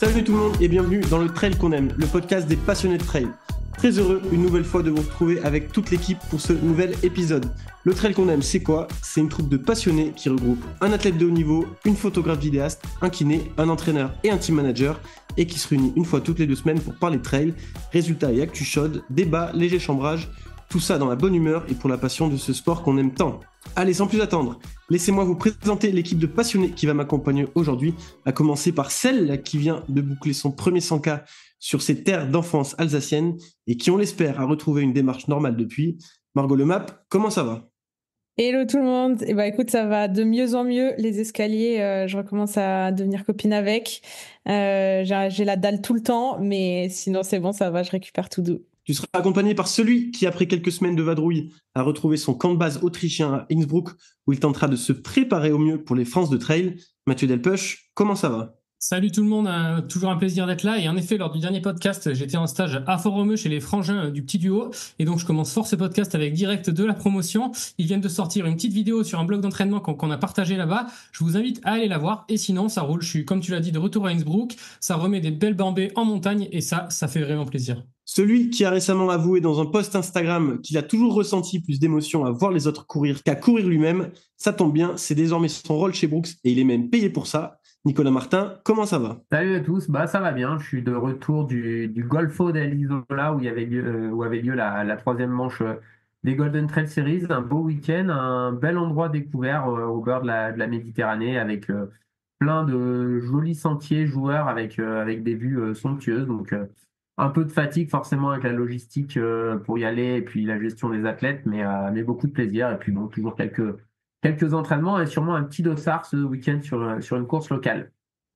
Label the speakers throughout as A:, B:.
A: Salut tout le monde et bienvenue dans le Trail qu'on aime, le podcast des passionnés de trail. Très heureux une nouvelle fois de vous retrouver avec toute l'équipe pour ce nouvel épisode. Le Trail qu'on aime, c'est quoi ? C'est une troupe de passionnés qui regroupe un athlète de haut niveau, une photographe vidéaste, un kiné, un entraîneur et un team manager et qui se réunit une fois toutes les 2 semaines pour parler trail, résultats et actu chaudes, débats, léger chambrage, tout ça dans la bonne humeur et pour la passion de ce sport qu'on aime tant. Allez, sans plus attendre, laissez-moi vous présenter l'équipe de passionnés qui va m'accompagner aujourd'hui, à commencer par celle qui vient de boucler son premier 100K sur ces terres d'enfance alsaciennes et qui, on l'espère, a retrouvé une démarche normale depuis. Margot Lemap, comment ça va ?
B: Hello tout le monde, écoute, ça va de mieux en mieux, les escaliers, je recommence à devenir copine avec, j'ai la dalle tout le temps, mais sinon c'est bon, ça va, je récupère tout doux.
A: Tu seras accompagné par celui qui, après quelques semaines de vadrouille, a retrouvé son camp de base autrichien à Innsbruck, où il tentera de se préparer au mieux pour les France de Trail. Mathieu Delpech, comment ça va ?
C: Salut tout le monde, toujours un plaisir d'être là. Et en effet, lors du dernier podcast, j'étais en stage à Fort-Romeu chez les frangins du Petit Duo. Et donc, je commence fort ce podcast avec direct de la promotion. Ils viennent de sortir une petite vidéo sur un blog d'entraînement qu'on a partagé là-bas. Je vous invite à aller la voir. Et sinon, ça roule. Je suis, comme tu l'as dit, de retour à Innsbruck. Ça remet des belles bambées en montagne et ça fait vraiment plaisir.
A: Celui qui a récemment avoué dans un post Instagram qu'il a toujours ressenti plus d'émotion à voir les autres courir qu'à courir lui-même, ça tombe bien, c'est désormais son rôle chez Brooks et il est même payé pour ça. Nicolas Martin, comment ça va ?
D: Salut à tous, ça va bien. Je suis de retour du Golfo dell'Isola où il y avait lieu la 3e manche des Golden Trail Series. Un beau week-end, un bel endroit découvert au bord de la Méditerranée avec plein de jolis sentiers joueurs avec des vues somptueuses. Donc un peu de fatigue forcément avec la logistique pour y aller et puis la gestion des athlètes, mais beaucoup de plaisir. Et puis bon, toujours quelques entraînements et sûrement un petit dossard ce week-end sur une course locale.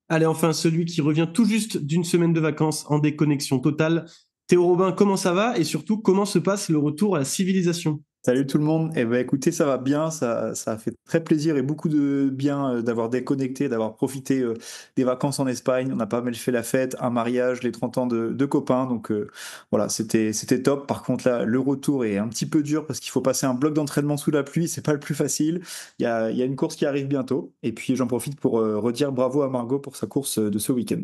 A: Allez, enfin, celui qui revient tout juste d'une semaine de vacances en déconnexion totale. Théo Robin, comment ça va ? Et surtout, comment se passe le retour à la civilisation ?
E: Salut tout le monde. Écoutez, ça va bien, ça a fait très plaisir et beaucoup de bien d'avoir déconnecté, d'avoir profité des vacances en Espagne. On a pas mal fait la fête, un mariage, les 30 ans de copains. Donc voilà, c'était top. Par contre là, le retour est un petit peu dur parce qu'il faut passer un bloc d'entraînement sous la pluie. C'est pas le plus facile. Il y a une course qui arrive bientôt. Et puis j'en profite pour redire bravo à Margot pour sa course de ce week-end.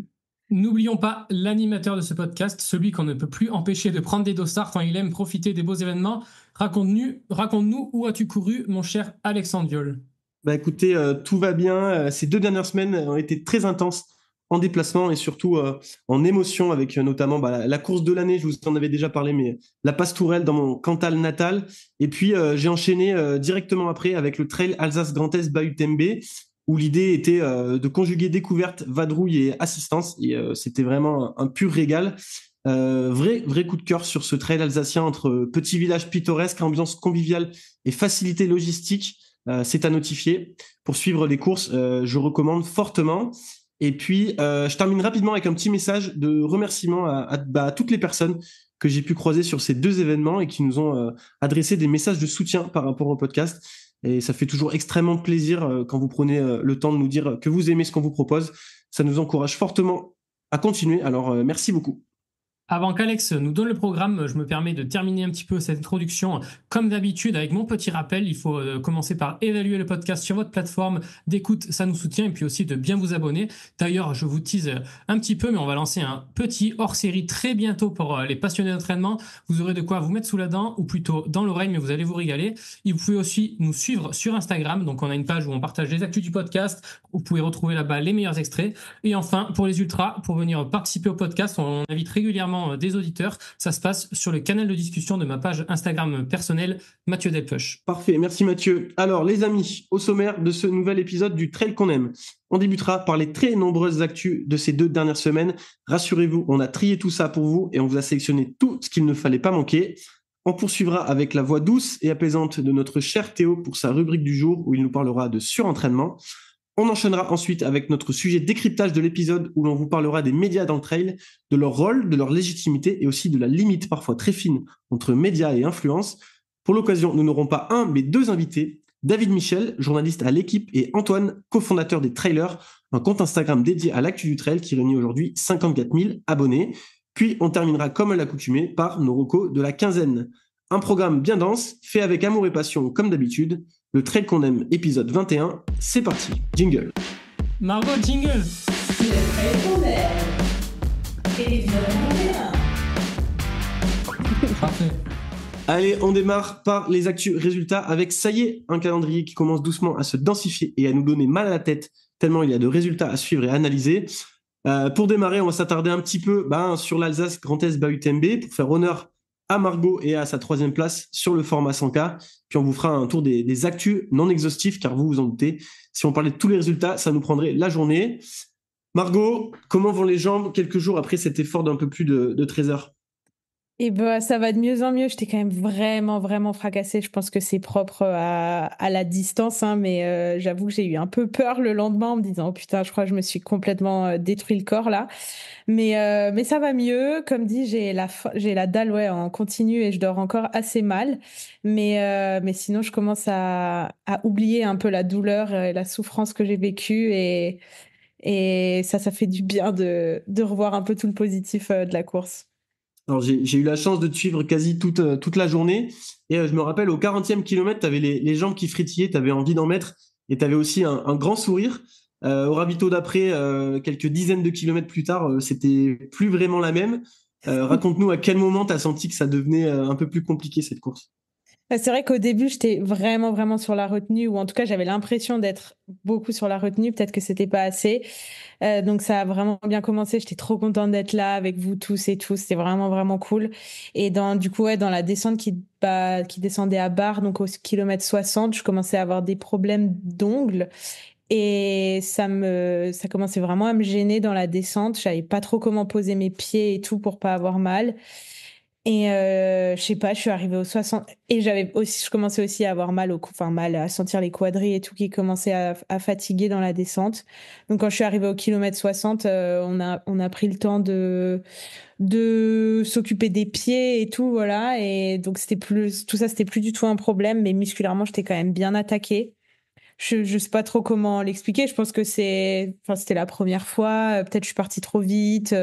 C: N'oublions pas l'animateur de ce podcast, celui qu'on ne peut plus empêcher de prendre des dossards quand il aime profiter des beaux événements. Raconte-nous où as-tu couru, mon cher Alexandre Viol ?
A: Écoutez, tout va bien. Ces 2 dernières semaines ont été très intenses en déplacement et surtout en émotion avec notamment la course de l'année, je vous en avais déjà parlé, mais la Pastourelle dans mon Cantal natal. Et puis j'ai enchaîné directement après avec le Trail Alsace Grand Est Bahut-Tembe, où l'idée était de conjuguer découverte, vadrouille et assistance. Et c'était vraiment un pur régal. Vrai coup de cœur sur ce trail alsacien entre petits villages pittoresques, ambiance conviviale et facilité logistique. C'est à notifier. Pour suivre les courses, je recommande fortement. Et puis, je termine rapidement avec un petit message de remerciement à toutes les personnes que j'ai pu croiser sur ces 2 événements et qui nous ont adressé des messages de soutien par rapport au podcast. Et ça fait toujours extrêmement plaisir quand vous prenez le temps de nous dire que vous aimez ce qu'on vous propose. Ça nous encourage fortement à continuer. Alors, merci beaucoup.
C: Avant qu'Alex nous donne le programme, je me permets de terminer un petit peu cette introduction comme d'habitude avec mon petit rappel. Il faut commencer par évaluer le podcast sur votre plateforme d'écoute, ça nous soutient, et puis aussi de bien vous abonner. D'ailleurs, je vous tease un petit peu, mais on va lancer un petit hors-série très bientôt pour les passionnés d'entraînement. Vous aurez de quoi vous mettre sous la dent, ou plutôt dans l'oreille, mais vous allez vous régaler. Et vous pouvez aussi nous suivre sur Instagram. Donc on a une page où on partage les actus du podcast. Vous pouvez retrouver là-bas les meilleurs extraits. Et enfin, pour les ultras, pour venir participer au podcast, on invite régulièrement des auditeurs. Ça se passe sur le canal de discussion de ma page Instagram personnelle, Mathieu Delpech.
A: Parfait, merci Mathieu. Alors les amis, au sommaire de ce nouvel épisode du Trail qu'on aime, on débutera par les très nombreuses actus de ces 2 dernières semaines. Rassurez-vous, on a trié tout ça pour vous et on vous a sélectionné tout ce qu'il ne fallait pas manquer. On poursuivra avec la voix douce et apaisante de notre cher Théo pour sa rubrique du jour où il nous parlera de surentraînement. On enchaînera ensuite avec notre sujet décryptage de l'épisode où l'on vous parlera des médias dans le trail, de leur rôle, de leur légitimité et aussi de la limite parfois très fine entre médias et influence. Pour l'occasion, nous n'aurons pas un mais 2 invités. David Michel, journaliste à l'équipe, et Antoine, cofondateur des Trailers, un compte Instagram dédié à l'actu du trail qui réunit aujourd'hui 54 000 abonnés. Puis on terminera comme à l'accoutumée par nos recos de la quinzaine. Un programme bien dense, fait avec amour et passion comme d'habitude. Le Trail qu'on aime, épisode 21, c'est parti. Jingle.
C: Margot, jingle.
F: C'est le Trail qu'on aime.
C: Parfait.
A: Allez, on démarre par les actus résultats avec, ça y est, un calendrier qui commence doucement à se densifier et à nous donner mal à la tête, tellement il y a de résultats à suivre et à analyser. Pour démarrer, on va s'attarder un petit peu sur l'Alsace Grand Est BA-UTMB pour faire honneur à Margot et à sa 3e place sur le format 100K. Puis on vous fera un tour des actus non exhaustifs, car vous en doutez, si on parlait de tous les résultats, ça nous prendrait la journée. Margot, comment vont les jambes quelques jours après cet effort d'un peu plus de 13 heures?
B: Et ça va de mieux en mieux. J'étais quand même vraiment, vraiment fracassée. Je pense que c'est propre à la distance, hein, mais j'avoue que j'ai eu un peu peur le lendemain en me disant, oh putain, je crois que je me suis complètement détruit le corps là. Mais ça va mieux. Comme dit, j'ai la dalle en continu et je dors encore assez mal. Mais sinon, je commence à oublier un peu la douleur et la souffrance que j'ai vécue et ça fait du bien de revoir un peu tout le positif de la course.
A: Alors, j'ai eu la chance de te suivre quasi toute la journée. Et je me rappelle, au 40e kilomètre, tu avais les jambes qui fritillaient, tu avais envie d'en mettre. Et tu avais aussi un grand sourire. Au ravito d'après, quelques dizaines de kilomètres plus tard, c'était plus vraiment la même. Raconte-nous à quel moment tu as senti que ça devenait un peu plus compliqué, cette course.
B: C'est vrai qu'au début, j'étais vraiment, vraiment sur la retenue, ou en tout cas, j'avais l'impression d'être beaucoup sur la retenue. Peut-être que c'était pas assez. Donc, ça a vraiment bien commencé. J'étais trop contente d'être là avec vous tous et tous. C'était vraiment, vraiment cool. Et du coup, dans la descente qui descendait à barre, donc au kilomètre 60, je commençais à avoir des problèmes d'ongles. Et ça commençait vraiment à me gêner dans la descente. Je savais pas trop comment poser mes pieds et tout pour pas avoir mal. Et je sais pas, je suis arrivée au 60 et je commençais aussi à avoir mal mal à sentir les quadris et tout qui commençaient à fatiguer dans la descente. Donc quand je suis arrivée au kilomètre 60, on a pris le temps de s'occuper des pieds et tout, voilà. Et donc tout ça, c'était plus du tout un problème, mais musculairement, j'étais quand même bien attaquée. Je sais pas trop comment l'expliquer. Je pense que c'était la première fois. Peut-être je suis partie trop vite.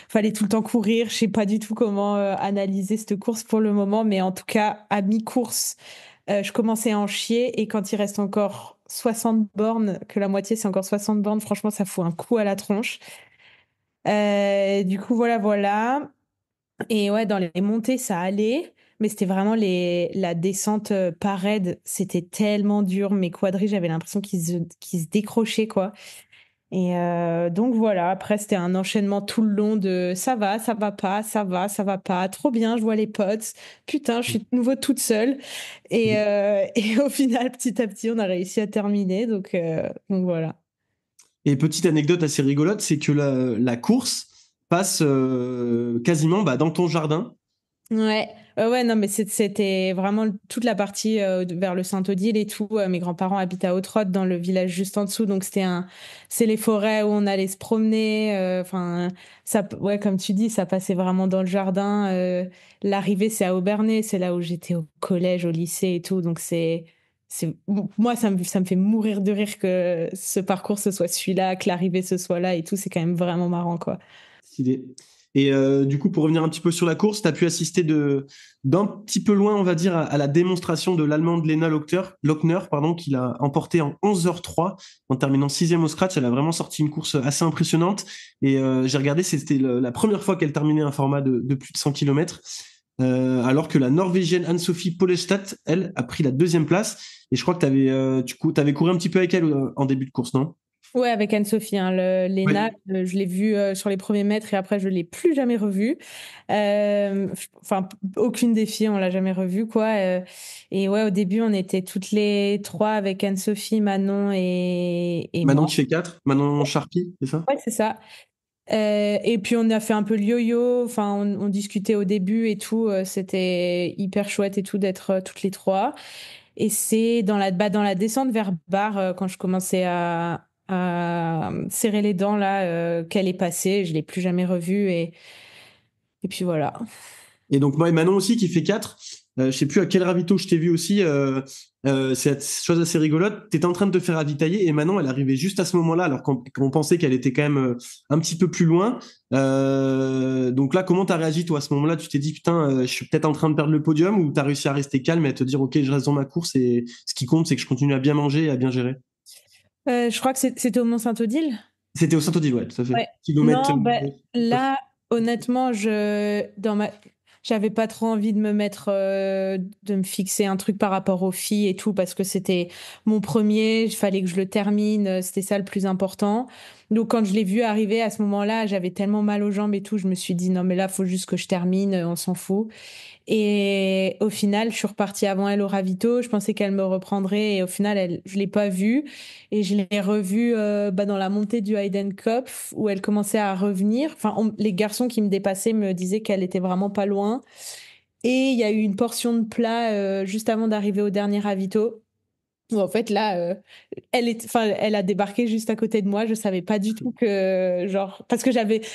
B: Fallait tout le temps courir. Je sais pas du tout comment analyser cette course pour le moment. Mais en tout cas, à mi-course, je commençais à en chier. Et quand il reste encore 60 bornes, que la moitié c'est encore 60 bornes, franchement, ça fout un coup à la tronche. Du coup, voilà. Et ouais, dans les montées, ça allait. Mais c'était vraiment la descente par raide. C'était tellement dur. Mes quadris, j'avais l'impression qu'ils se décrochaient, quoi. Et donc voilà, après, c'était un enchaînement tout le long de ça va pas, ça va pas, trop bien, je vois les potes. Putain, je suis de nouveau toute seule. Et au final, petit à petit, on a réussi à terminer. Donc voilà.
A: Et petite anecdote assez rigolote, c'est que la course passe quasiment dans ton jardin.
B: Ouais, non, mais c'était vraiment toute la partie vers le Saint-Odile et tout. Mes grands-parents habitent à Haute-Rotte, dans le village juste en dessous, donc c'est les forêts où on allait se promener. Enfin, ouais, comme tu dis, ça passait vraiment dans le jardin. L'arrivée, c'est à Aubernais, c'est là où j'étais au collège, au lycée et tout, donc moi, ça me fait mourir de rire que ce parcours ce soit celui-là, que l'arrivée ce soit là et tout. C'est quand même vraiment marrant, quoi.
A: Stylé. Et du coup, pour revenir un petit peu sur la course, tu as pu assister d'un petit peu loin, on va dire, à la démonstration de l'Allemande Lena Lochner, qui l'a emporté en 11h03 en terminant 6e au scratch. Elle a vraiment sorti une course assez impressionnante. Et j'ai regardé, c'était la première fois qu'elle terminait un format de plus de 100 km. Alors que la Norvégienne Anne-Sophie Pollestad, elle, a pris la 2e place. Et je crois que t'avais couru un petit peu avec elle en début de course, non?
B: Ouais, avec Anne-Sophie, hein, Léna, je l'ai vue sur les premiers mètres et après je l'ai plus jamais revue. Enfin, aucune des filles, on l'a jamais revue, quoi. Et ouais, au début, on était toutes les 3 avec Anne-Sophie, Manon et
A: Manon
B: moi.
A: qui fait 4, Manon Charpie, c'est ça?
B: Ouais, c'est ça. Et puis on a fait un peu le yo-yo, enfin on discutait au début et tout, c'était hyper chouette et tout d'être toutes les 3. Et c'est dans la descente vers Bar, quand je commençais à serrer les dents là, qu'elle est passée, je l'ai plus jamais revue et puis voilà.
A: Et donc moi et Manon aussi qui fait 4. Je sais plus à quel ravito je t'ai vu aussi. C'est chose assez rigolote. T'étais en train de te faire ravitailler et Manon elle arrivait juste à ce moment-là alors qu'on pensait qu'elle était quand même un petit peu plus loin. Donc là, comment t'as réagi toi à ce moment-là? Tu t'es dit putain, je suis peut-être en train de perdre le podium, ou t'as réussi à rester calme et à te dire ok, je reste dans ma course et ce qui compte c'est que je continue à bien manger et à bien gérer?
B: Je crois que c'était au Mont-Saint-Odile.
A: C'était au Saint-Odile, ouais, tout à fait.
B: Ouais.
A: Kilomètre.
B: Non, là, Honnêtement, j'avais pas trop envie de me mettre, de me fixer un truc par rapport aux filles et tout, parce que c'était mon premier, il fallait que je le termine, c'était ça le plus important. Donc, quand je l'ai vu arriver à ce moment-là, j'avais tellement mal aux jambes et tout, je me suis dit, non, mais là, faut juste que je termine, on s'en fout. Et au final, je suis repartie avant elle au ravito. Je pensais qu'elle me reprendrait et au final, je l'ai pas vue. Et je l'ai revue dans la montée du Heidenkopf où elle commençait à revenir. Enfin, les garçons qui me dépassaient me disaient qu'elle était vraiment pas loin. Et il y a eu une portion de plat juste avant d'arriver au dernier ravito. Où en fait, là, elle a débarqué juste à côté de moi. Je savais pas du tout que, genre, parce que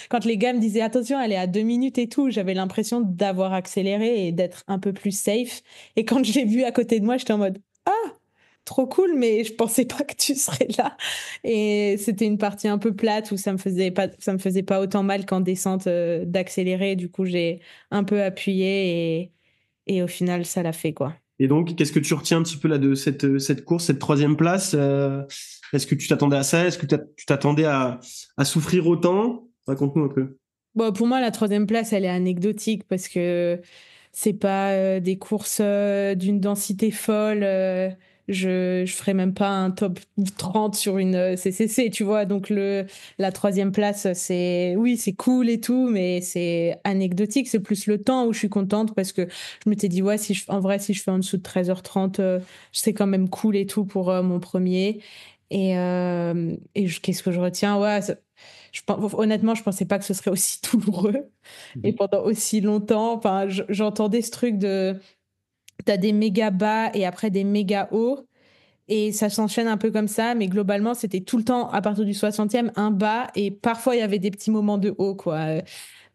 B: quand les gars me disaient attention, elle est à 2 minutes et tout, j'avais l'impression d'avoir accéléré et d'être un peu plus safe. Et quand je l'ai vue à côté de moi, j'étais en mode ah, trop cool, mais je pensais pas que tu serais là. Et c'était une partie un peu plate où ça me faisait pas autant mal qu'en descente d'accélérer. Du coup, j'ai un peu appuyé et au final, ça l'a fait, quoi.
A: Et donc, qu'est-ce que tu retiens un petit peu là de cette course, cette troisième place? Est-ce que tu t'attendais à ça? Est-ce que tu t'attendais à souffrir autant? Raconte-nous un peu.
B: Bon, pour moi, la troisième place, elle est anecdotique parce que c'est pas des courses d'une densité folle. Je ferais même pas un top 30 sur une CCC, tu vois. Donc, la troisième place, oui, c'est cool et tout, mais c'est anecdotique. C'est plus le temps où je suis contente parce que je m'étais dit, ouais, en vrai, si je fais en dessous de 13h30, c'est quand même cool et tout pour mon premier. Qu'est-ce que je retiens? Ouais, honnêtement, je pensais pas que ce serait aussi douloureux et pendant aussi longtemps. Enfin, j'entendais ce truc de t'as des méga bas et après des méga hauts et ça s'enchaîne un peu comme ça, mais globalement, c'était tout le temps à partir du 60e un bas et parfois il y avait des petits moments de haut, quoi.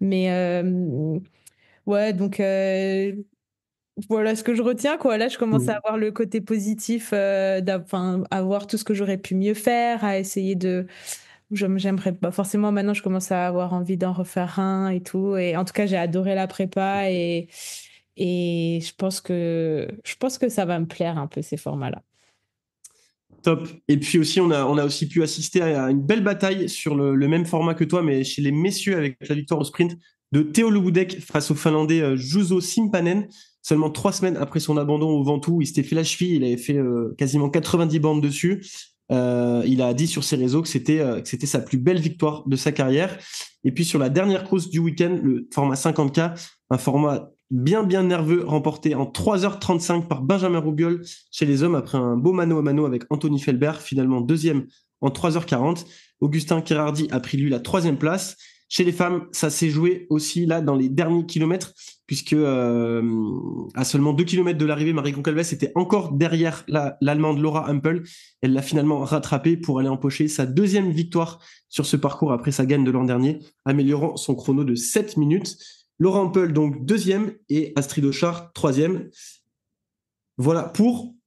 B: Mais ouais, donc voilà ce que je retiens, quoi. Là, je commence à avoir le côté positif, enfin, à voir tout ce que j'aurais pu mieux faire, à essayer de j'aimerais pas forcément maintenant je commence à avoir envie d'en refaire un et tout et en tout cas j'ai adoré la prépa et je pense que ça va me plaire un peu ces formats-là.
A: Top. Et puis aussi, on a aussi pu assister à une belle bataille sur le même format que toi, mais chez les messieurs avec la victoire au sprint de Théo Lubudek face au Finlandais Juuso Simpanen. Seulement 3 semaines après son abandon au Ventoux, il s'était fait la cheville, il avait fait quasiment 90 bandes dessus. Il a dit sur ses réseaux que c'était sa plus belle victoire de sa carrière. Et puis sur la dernière course du week-end, le format 50K, un format bien nerveux, remporté en 3h35 par Benjamin Roubiol chez les hommes après un beau mano à mano avec Anthony Felbert, finalement deuxième en 3h40. Augustin Kherardi a pris lui la 3e place. Chez les femmes, ça s'est joué aussi là dans les derniers kilomètres, puisque à seulement 2 kilomètres de l'arrivée, Marie Goncalves était encore derrière l'Allemande Laura Hampel. Elle l'a finalement rattrapée pour aller empocher sa 2e victoire sur ce parcours après sa gagne de l'an dernier, améliorant son chrono de 7 minutes. Laura Hampel, donc 2e, et Astrid Auchard, 3e. Voilà,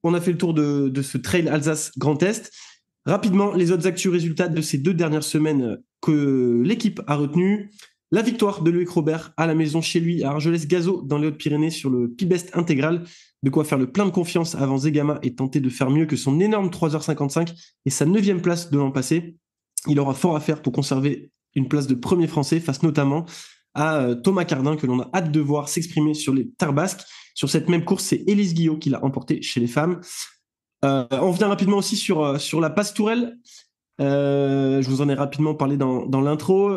A: on a fait le tour de ce Trail Alsace Grand Est. Rapidement, les autres actus résultats de ces 2 dernières semaines que l'équipe a retenues. La victoire de Loïc Robert à la maison chez lui à Argelès-Gazeau dans les Hautes-Pyrénées sur le Pibest intégral. De quoi faire le plein de confiance avant Zegama et tenter de faire mieux que son énorme 3h55 et sa 9e place de l'an passé. Il aura fort à faire pour conserver une place de premier français face notamment à Thomas Cardin que l'on a hâte de voir s'exprimer sur les terres basques. Sur cette même course, c'est Élise Guillot qui l'a emporté chez les femmes. On vient rapidement aussi sur la passe Tourelle. Je vous en ai rapidement parlé dans l'intro.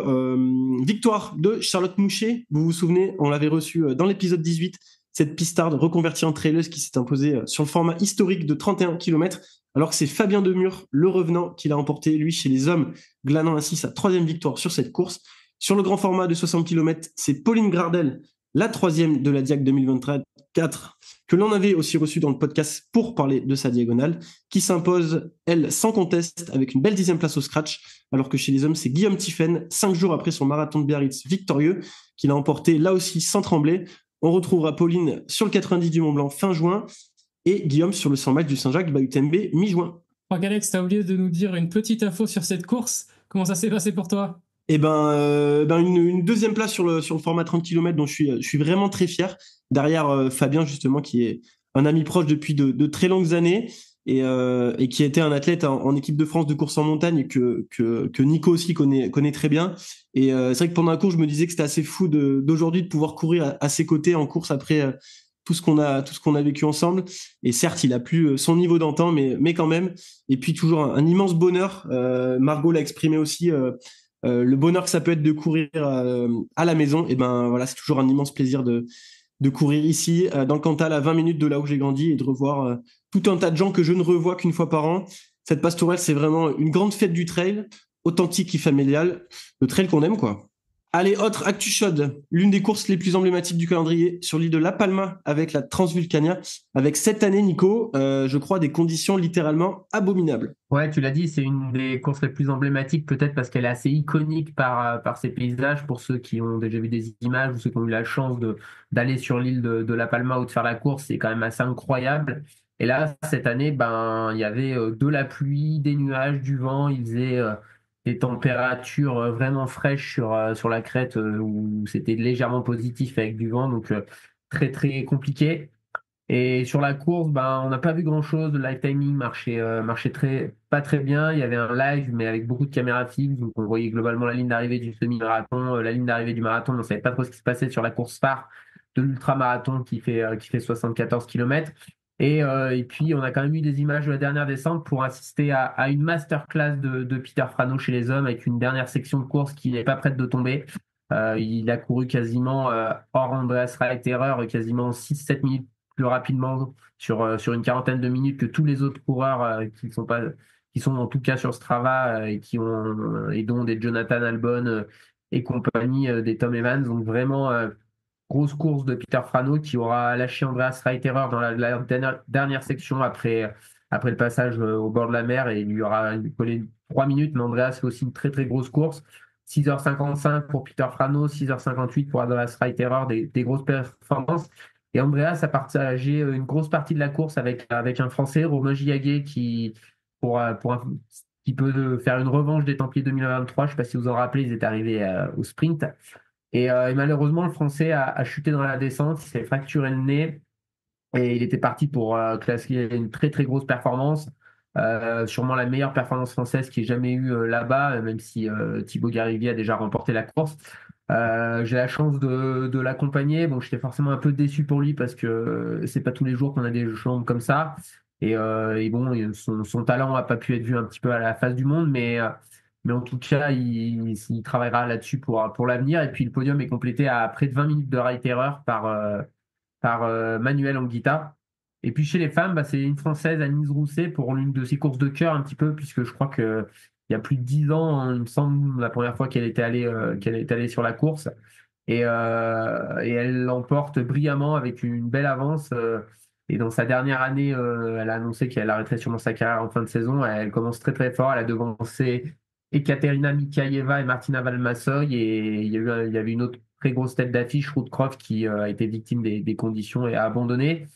A: Victoire de Charlotte Mouchet. Vous vous souvenez, on l'avait reçue dans l'épisode 18, cette pistarde reconvertie en traileuse qui s'est imposée sur le format historique de 31 km, alors que c'est Fabien Demure, le revenant, qui l'a emporté, lui, chez les hommes, glanant ainsi sa 3e victoire sur cette course. Sur le grand format de 60 km, c'est Pauline Gradel, la 3e de la Diag 2024, que l'on avait aussi reçue dans le podcast pour parler de sa diagonale, qui s'impose, elle, sans conteste, avec une belle 10e place au scratch, alors que chez les hommes, c'est Guillaume Tiffen, 5 jours après son marathon de Biarritz victorieux, qui l'a emporté là aussi sans trembler. On retrouvera Pauline sur le 90 du Mont-Blanc fin juin, et Guillaume sur le 100 miles du Saint-Jacques-Bahut-MB mi-juin.
C: Je crois qu'Alex, tu as oublié de nous dire une petite info sur cette course. Comment ça s'est passé pour toi ?
A: Eh une 2e place sur le format 30 km dont je suis vraiment très fier. Derrière Fabien, justement, qui est un ami proche depuis de très longues années. et qui était un athlète en équipe de France de course en montagne et que Nico aussi connaît très bien. Et c'est vrai que pendant la course, je me disais que c'était assez fou d'aujourd'hui de pouvoir courir à ses côtés en course après tout ce qu'on a vécu ensemble. Et certes, il a plus son niveau d'antan, mais quand même. Et puis toujours un immense bonheur. Margot l'a exprimé aussi. Le bonheur que ça peut être de courir à la maison, et ben voilà, c'est toujours un immense plaisir de courir ici, dans le Cantal, à 20 minutes de là où j'ai grandi, et de revoir tout un tas de gens que je ne revois qu'une fois par an. Cette pastourelle, c'est vraiment une grande fête du trail, authentique et familiale, le trail qu'on aime, quoi. Allez, autre actu chaude, l'une des courses les plus emblématiques du calendrier sur l'île de La Palma avec la Transvulcania, avec cette année, Nico, je crois, des conditions littéralement abominables.
D: Ouais, tu l'as dit, c'est une des courses les plus emblématiques, peut-être parce qu'elle est assez iconique par ses paysages. Pour ceux qui ont déjà vu des images ou ceux qui ont eu la chance d'aller sur l'île de La Palma ou de faire la course, c'est quand même assez incroyable. Et là, cette année, ben, il y avait de la pluie, des nuages, du vent. Il faisait des températures vraiment fraîches sur la crête où c'était légèrement positif avec du vent, donc très très compliqué. Et sur la course, ben, on n'a pas vu grand-chose. Le live timing marchait pas très bien. Il y avait un live, mais avec beaucoup de caméras fixes. Donc, on voyait globalement la ligne d'arrivée du semi-marathon, la ligne d'arrivée du marathon. Mais on ne savait pas trop ce qui se passait sur la course phare de l'ultramarathon qui fait 74 km. Et puis, on a quand même eu des images de la dernière descente pour assister à une masterclass de Peter Frano chez les hommes avec une dernière section de course qui n'est pas prête de tomber. Il a couru quasiment hors Andreas Reiterer, quasiment 6-7 minutes plus rapidement sur une quarantaine de minutes que tous les autres coureurs qui sont en tout cas sur Strava et dont des Jonathan Albon et compagnie, des Tom Evans. Donc vraiment grosse course de Peter Frano qui aura lâché Andreas Reiterer dans la dernière section après le passage au bord de la mer, et il lui aura collé 3 minutes. Mais Andreas fait aussi une très très grosse course. 6h55 pour Peter Frano, 6h58 pour Andreas Reiterer, des grosses performances. Et Andreas a partagé une grosse partie de la course avec un Français, Romain Giaguet, qui peut faire une revanche des Templiers 2023. Je ne sais pas si vous en rappelez, ils étaient arrivés au sprint. Et malheureusement, le Français a chuté dans la descente, il s'est fracturé le nez et il était parti pour classer une très très grosse performance. Sûrement la meilleure performance française qui ait jamais eu là-bas, même si Thibaut Garivier a déjà remporté la course. J'ai la chance de l'accompagner. Bon, j'étais forcément un peu déçu pour lui parce que c'est pas tous les jours qu'on a des jambes comme ça. Et bon, son talent n'a pas pu être vu un petit peu à la face du monde, mais en tout cas, il travaillera là-dessus pour l'avenir. Et puis le podium est complété à près de 20 minutes de ride erreur par Manuel Anguita. Et puis chez les femmes, bah, c'est une Française, Anise Rousset, pour l'une de ses courses de cœur un petit peu, puisque je crois que il y a plus de 10 ans, hein, il me semble, la première fois qu'elle était allée sur la course. Et elle l'emporte brillamment avec une belle avance. Et dans sa dernière année, elle a annoncé qu'elle arrêterait sûrement sa carrière en fin de saison. Elle commence très très fort. Elle a devancé Ekaterina Mikhaïeva et Martina Valmasoy. Et il y avait une autre très grosse tête d'affiche, Ruth Croft, qui a été victime des conditions et a abandonné.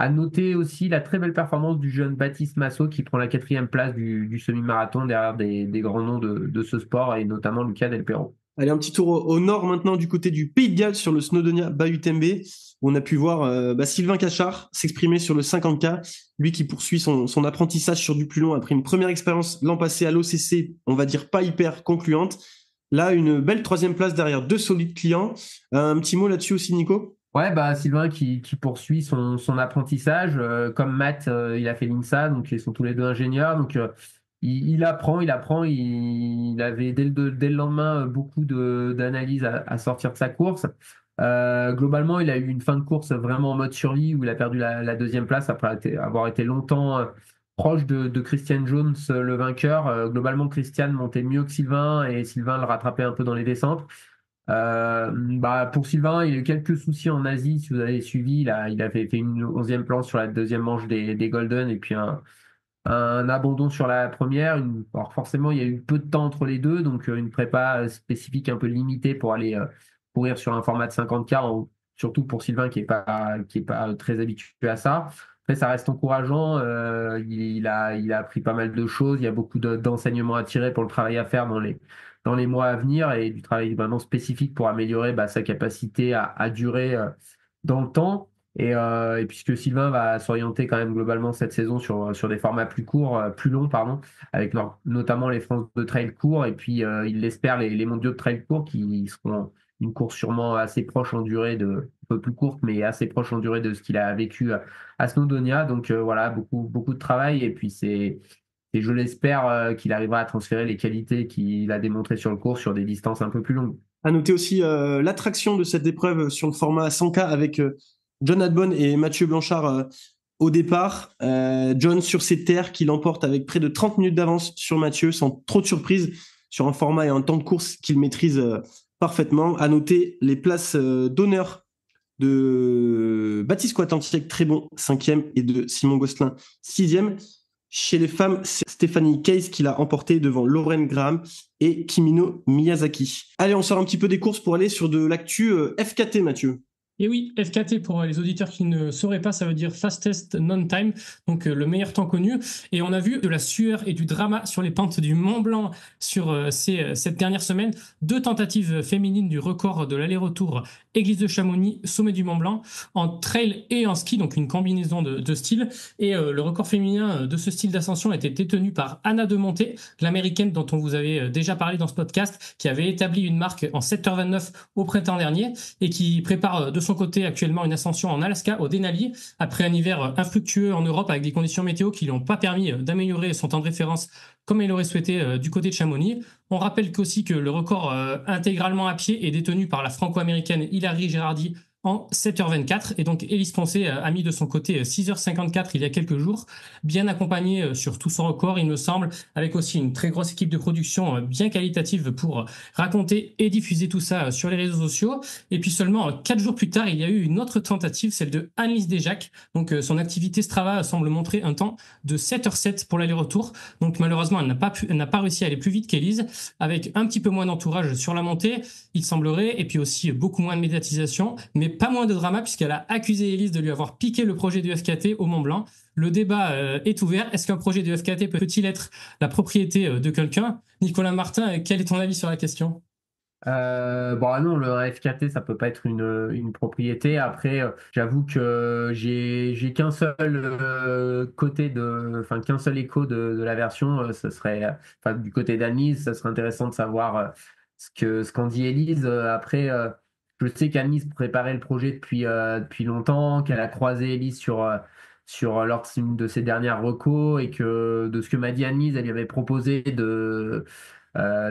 D: À noter aussi la très belle performance du jeune Baptiste Massot qui prend la 4e place du semi-marathon derrière des grands noms de ce sport, et notamment Lucas Del Perro.
A: Allez, un petit tour au nord maintenant du côté du Pays de Galles sur le Snowdonia Bayou-Tembe, où on a pu voir Sylvain Cachard s'exprimer sur le 50K, lui qui poursuit son apprentissage sur du plus long après une première expérience l'an passé à l'OCC, on va dire pas hyper concluante. Là, une belle 3e place derrière 2 solides clients. Un petit mot là-dessus aussi, Nico?
D: Ouais, bah Sylvain qui poursuit son apprentissage. Comme Matt, il a fait l'INSA, donc ils sont tous les deux ingénieurs. Donc il apprend. Il avait dès le lendemain beaucoup d'analyses à sortir de sa course. Globalement, il a eu une fin de course vraiment en mode survie où il a perdu la 2e place après avoir été longtemps proche de Christian Jones, le vainqueur. Globalement, Christian montait mieux que Sylvain et Sylvain le rattrapait un peu dans les descentes. Pour Sylvain, il y a eu quelques soucis en Asie, si vous avez suivi. Il avait fait une 11e planche sur la 2e manche des Golden et puis un abandon sur la première. Alors forcément, il y a eu peu de temps entre les deux, donc une prépa spécifique un peu limitée pour aller courir sur un format de 50K, surtout pour Sylvain qui est pas très habitué à ça. Après, ça reste encourageant. Il a appris pas mal de choses. Il y a beaucoup d'enseignements à tirer pour le travail à faire dans les mois à venir, et du travail vraiment spécifique pour améliorer sa capacité à durer dans le temps. Et puisque Sylvain va s'orienter quand même globalement cette saison sur des formats plus courts, plus longs, pardon, avec notamment les France de trail court, et puis il espère les mondiaux de trail court qui seront une course sûrement assez proche en durée, un peu plus courte, mais assez proche en durée de ce qu'il a vécu à Snowdonia. Donc voilà, beaucoup de travail, et puis et je l'espère qu'il arrivera à transférer les qualités qu'il a démontrées sur le cours sur des distances un peu plus longues.
A: À noter aussi l'attraction de cette épreuve sur le format 100K avec John Hadbon et Mathieu Blanchard au départ. John sur ses terres qui l'emporte avec près de 30 minutes d'avance sur Mathieu sans trop de surprise sur un format et un temps de course qu'il maîtrise parfaitement. À noter les places d'honneur de Baptiste Coatantiec, très bon, 5e, et de Simon Gosselin, 6e. Chez les femmes, c'est Stéphanie Case qui l'a emporté devant Lauren Graham et Kimino Miyazaki. Allez, on sort un petit peu des courses pour aller sur de l'actu FKT, Mathieu.
C: Et oui, FKT, pour les auditeurs qui ne sauraient pas, ça veut dire Fastest Non-Time, donc le meilleur temps connu. Et on a vu de la sueur et du drama sur les pentes du Mont Blanc sur cette dernière semaine. 2 tentatives féminines du record de l'aller-retour Église de Chamonix, sommet du Mont Blanc, en trail et en ski, donc une combinaison de styles. Et le record féminin de ce style d'ascension était détenu par Anna de Monté, l'américaine dont on vous avait déjà parlé dans ce podcast, qui avait établi une marque en 7h29 au printemps dernier et qui prépare de son côté actuellement une ascension en Alaska au Denali après un hiver infructueux en Europe avec des conditions météo qui lui ont pas permis d'améliorer son temps de référence comme elle aurait souhaité du côté de Chamonix. On rappelle aussi que le record intégralement à pied est détenu par la franco-américaine Hilary Gerardi en 7h24. Et donc, Élise Poncé a mis de son côté 6h54 il y a quelques jours, bien accompagnée sur tout son record, il me semble, avec aussi une très grosse équipe de production bien qualitative pour raconter et diffuser tout ça sur les réseaux sociaux. Et puis seulement 4 jours plus tard, il y a eu une autre tentative, celle de Annelise Desjacques. Donc, son activité Strava semble montrer un temps de 7h07 pour l'aller-retour. Donc, malheureusement, elle n'a pas réussi à aller plus vite qu'Élise, avec un petit peu moins d'entourage sur la montée, il semblerait, et puis aussi beaucoup moins de médiatisation, mais pas moins de drama puisqu'elle a accusé Élise de lui avoir piqué le projet du FKT au Mont Blanc. Le débat est ouvert. Est-ce qu'un projet du FKT peut-il être la propriété de quelqu'un? Nicolas Martin, quel est ton avis sur la question?
D: Bon, non, le FKT, ça peut pas être une propriété. Après, j'avoue que j'ai qu'un seul qu'un seul écho de la version. Ce serait, enfin, du côté d'Anise, ça serait intéressant de savoir ce qu'en dit Élise. Après, je sais qu'Anise préparait le projet depuis longtemps, qu'elle a croisé Élise lors de ses dernières recos et que de ce que m'a dit Anise, elle lui avait proposé de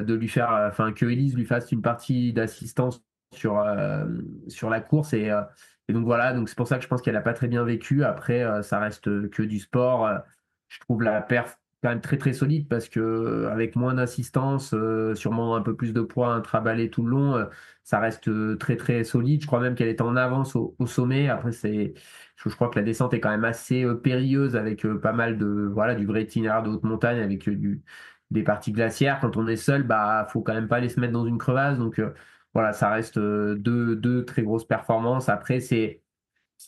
D: lui faire, enfin que Elise lui fasse une partie d'assistance sur la course et donc voilà, donc c'est pour ça que je pense qu'elle a pas très bien vécu. Après, ça reste que du sport. Je trouve la perf quand même très très solide parce que avec moins d'assistance, sûrement un peu plus de poids intrabalé tout le long, ça reste très très solide. Je crois même qu'elle est en avance au sommet. Après, je crois que la descente est quand même assez périlleuse avec pas mal du vrai itinéraire de haute montagne avec des parties glaciaires. Quand on est seul, bah, faut quand même pas aller se mettre dans une crevasse. Donc, voilà, ça reste deux très grosses performances. Après, c'est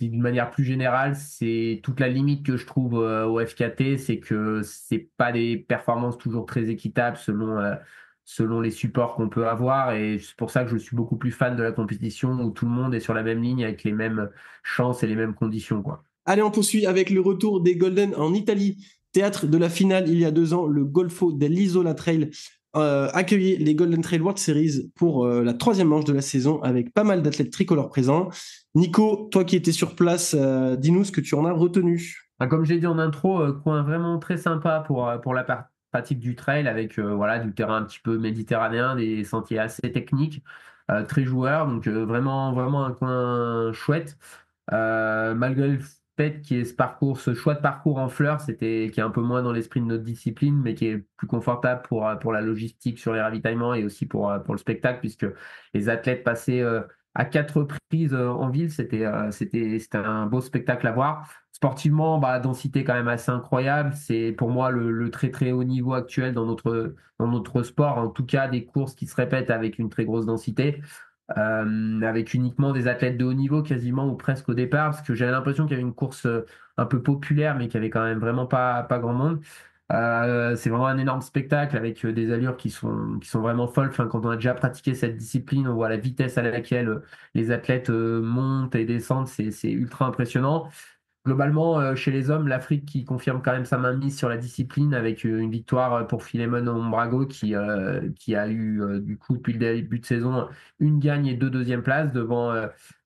D: d'une manière plus générale, c'est toute la limite que je trouve au FKT, c'est que c'est pas des performances toujours très équitables selon les supports qu'on peut avoir. Et c'est pour ça que je suis beaucoup plus fan de la compétition où tout le monde est sur la même ligne avec les mêmes chances et les mêmes conditions, quoi.
A: Allez, on poursuit avec le retour des Golden en Italie. Théâtre de la finale il y a 2 ans, le Golfo dell'Isola Trail accueillait les Golden Trail World Series pour la 3e manche de la saison avec pas mal d'athlètes tricolores présents. Nico, toi qui étais sur place, dis-nous ce que tu en as retenu.
D: Comme je l'ai dit en intro, coin vraiment très sympa pour la pratique du trail avec du terrain un petit peu méditerranéen, des sentiers assez techniques, très joueurs, donc vraiment, vraiment un coin chouette. Malgré le fait qu'il y ait ce choix de parcours en fleurs, qui est un peu moins dans l'esprit de notre discipline, mais qui est plus confortable pour la logistique sur les ravitaillements et aussi pour le spectacle, puisque les athlètes passaient à 4 reprises en ville, c'était un beau spectacle à voir. Sportivement, densité quand même assez incroyable. C'est pour moi le très très haut niveau actuel dans notre sport, en tout cas des courses qui se répètent avec une très grosse densité. Avec uniquement des athlètes de haut niveau quasiment ou presque au départ, parce que j'avais l'impression qu'il y avait une course un peu populaire, mais qu'il n'y avait quand même vraiment pas grand monde. C'est vraiment un énorme spectacle avec des allures qui sont vraiment folles. Enfin, quand on a déjà pratiqué cette discipline, on voit la vitesse à laquelle les athlètes montent et descendent, c'est ultra impressionnant. Globalement, chez les hommes, l'Afrique qui confirme quand même sa mainmise sur la discipline avec une victoire pour Philemon Ombrago qui a eu du coup depuis le début de saison une gagne et deux deuxièmes places devant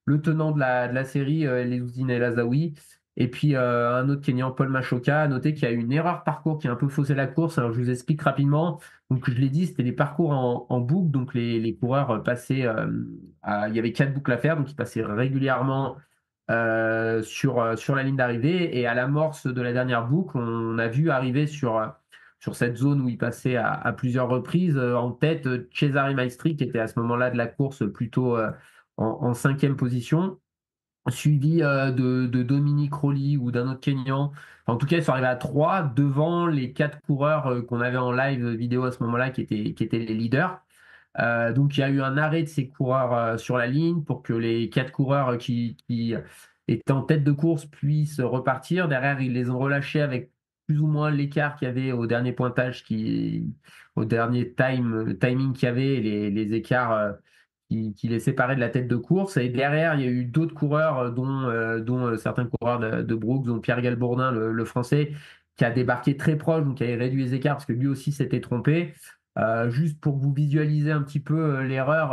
D: le tenant de la série, Leoudine El Azaoui. Et puis un autre Kenyan, Paul Machoka, a noté qu'il y a eu une erreur de parcours qui a un peu faussé la course. Alors je vous explique rapidement. Donc je l'ai dit, c'était des parcours en boucle. Donc les coureurs passaient, il y avait 4 boucles à faire, donc ils passaient régulièrement sur la ligne d'arrivée. Et à l'amorce de la dernière boucle, on a vu arriver sur cette zone où il passait à plusieurs reprises en tête Cesare Maestri, qui était à ce moment-là de la course plutôt en cinquième position, suivi de Dominique Rowley ou d'un autre Kenyan. En tout cas, ils sont arrivés à 3 devant les 4 coureurs qu'on avait en live vidéo à ce moment-là, qui étaient les leaders. Donc il y a eu un arrêt de ces coureurs sur la ligne pour que les 4 coureurs qui étaient en tête de course puissent repartir. Derrière, ils les ont relâchés avec plus ou moins l'écart qu'il y avait au dernier pointage, au dernier timing qu'il y avait, les écarts qui les séparaient de la tête de course. Et derrière, il y a eu d'autres coureurs, dont certains coureurs de Brooks, dont Pierre Galbourdin, le français, qui a débarqué très proche, donc qui avait réduit les écarts parce que lui aussi s'était trompé. Juste pour vous visualiser un petit peu l'erreur,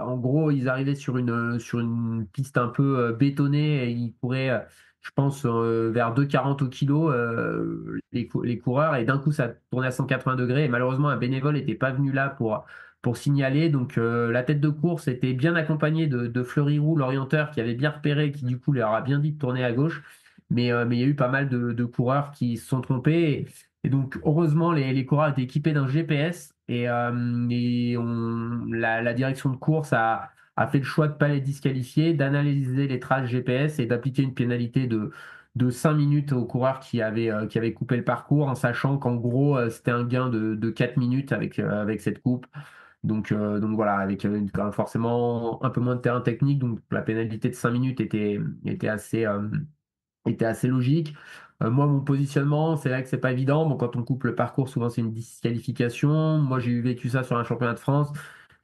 D: en gros, ils arrivaient sur une piste un peu bétonnée et ils couraient, je pense, vers 2,40 au kilo, les coureurs, et d'un coup, ça tournait à 180 degrés. Et malheureusement, un bénévole n'était pas venu là pour signaler. Donc, la tête de course était bien accompagnée de Fleury Roux, l'orienteur, qui avait bien repéré, qui du coup leur a bien dit de tourner à gauche. Mais il y a eu pas mal de coureurs qui se sont trompés. Et donc, heureusement, les coureurs étaient équipés d'un GPS la direction de course a fait le choix de ne pas les disqualifier, d'analyser les traces GPS et d'appliquer une pénalité de 5 minutes aux coureurs qui avaient coupé le parcours, en sachant qu'en gros, c'était un gain de 4 minutes avec cette coupe. Donc voilà, avec forcément un peu moins de terrain technique, donc la pénalité de 5 minutes était assez logique. Moi, mon positionnement, c'est là que c'est pas évident. Bon, quand on coupe le parcours, souvent c'est une disqualification. Moi, j'ai vécu ça sur un championnat de France.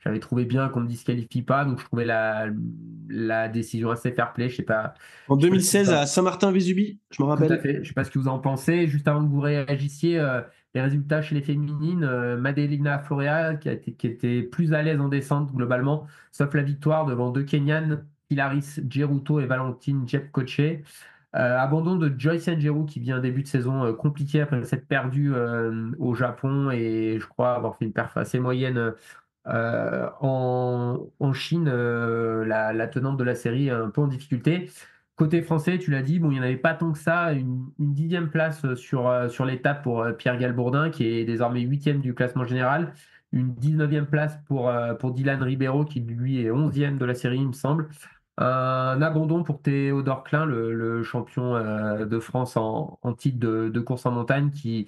D: J'avais trouvé bien qu'on ne disqualifie pas, donc je trouvais la décision assez fair-play.
A: En
D: Je sais pas ce que
A: 2016 à Saint-Martin-Vésubie, je me
D: Tout à
A: rappelle.
D: fait. Je sais pas ce que vous en pensez. Juste avant que vous réagissiez, les résultats chez les féminines, Madelina Florea qui était plus à l'aise en descente globalement, sauf la victoire devant deux Kenyanes, Hilaris Geruto et Valentine Jepkoche. Abandon de Joyce Njeru qui vient un début de saison compliqué après s'être perdu au Japon et je crois avoir fait une perf assez moyenne en Chine, la tenante de la série un peu en difficulté. Côté français, tu l'as dit, bon, il n'y en avait pas tant que ça, une 10e place sur l'étape pour Pierre Galbourdin, qui est désormais 8e du classement général, une 19e place pour Dylan Ribeiro, qui lui est 11e de la série, il me semble. Un abandon pour Théodore Klein, le champion de France en titre de course en montagne, qui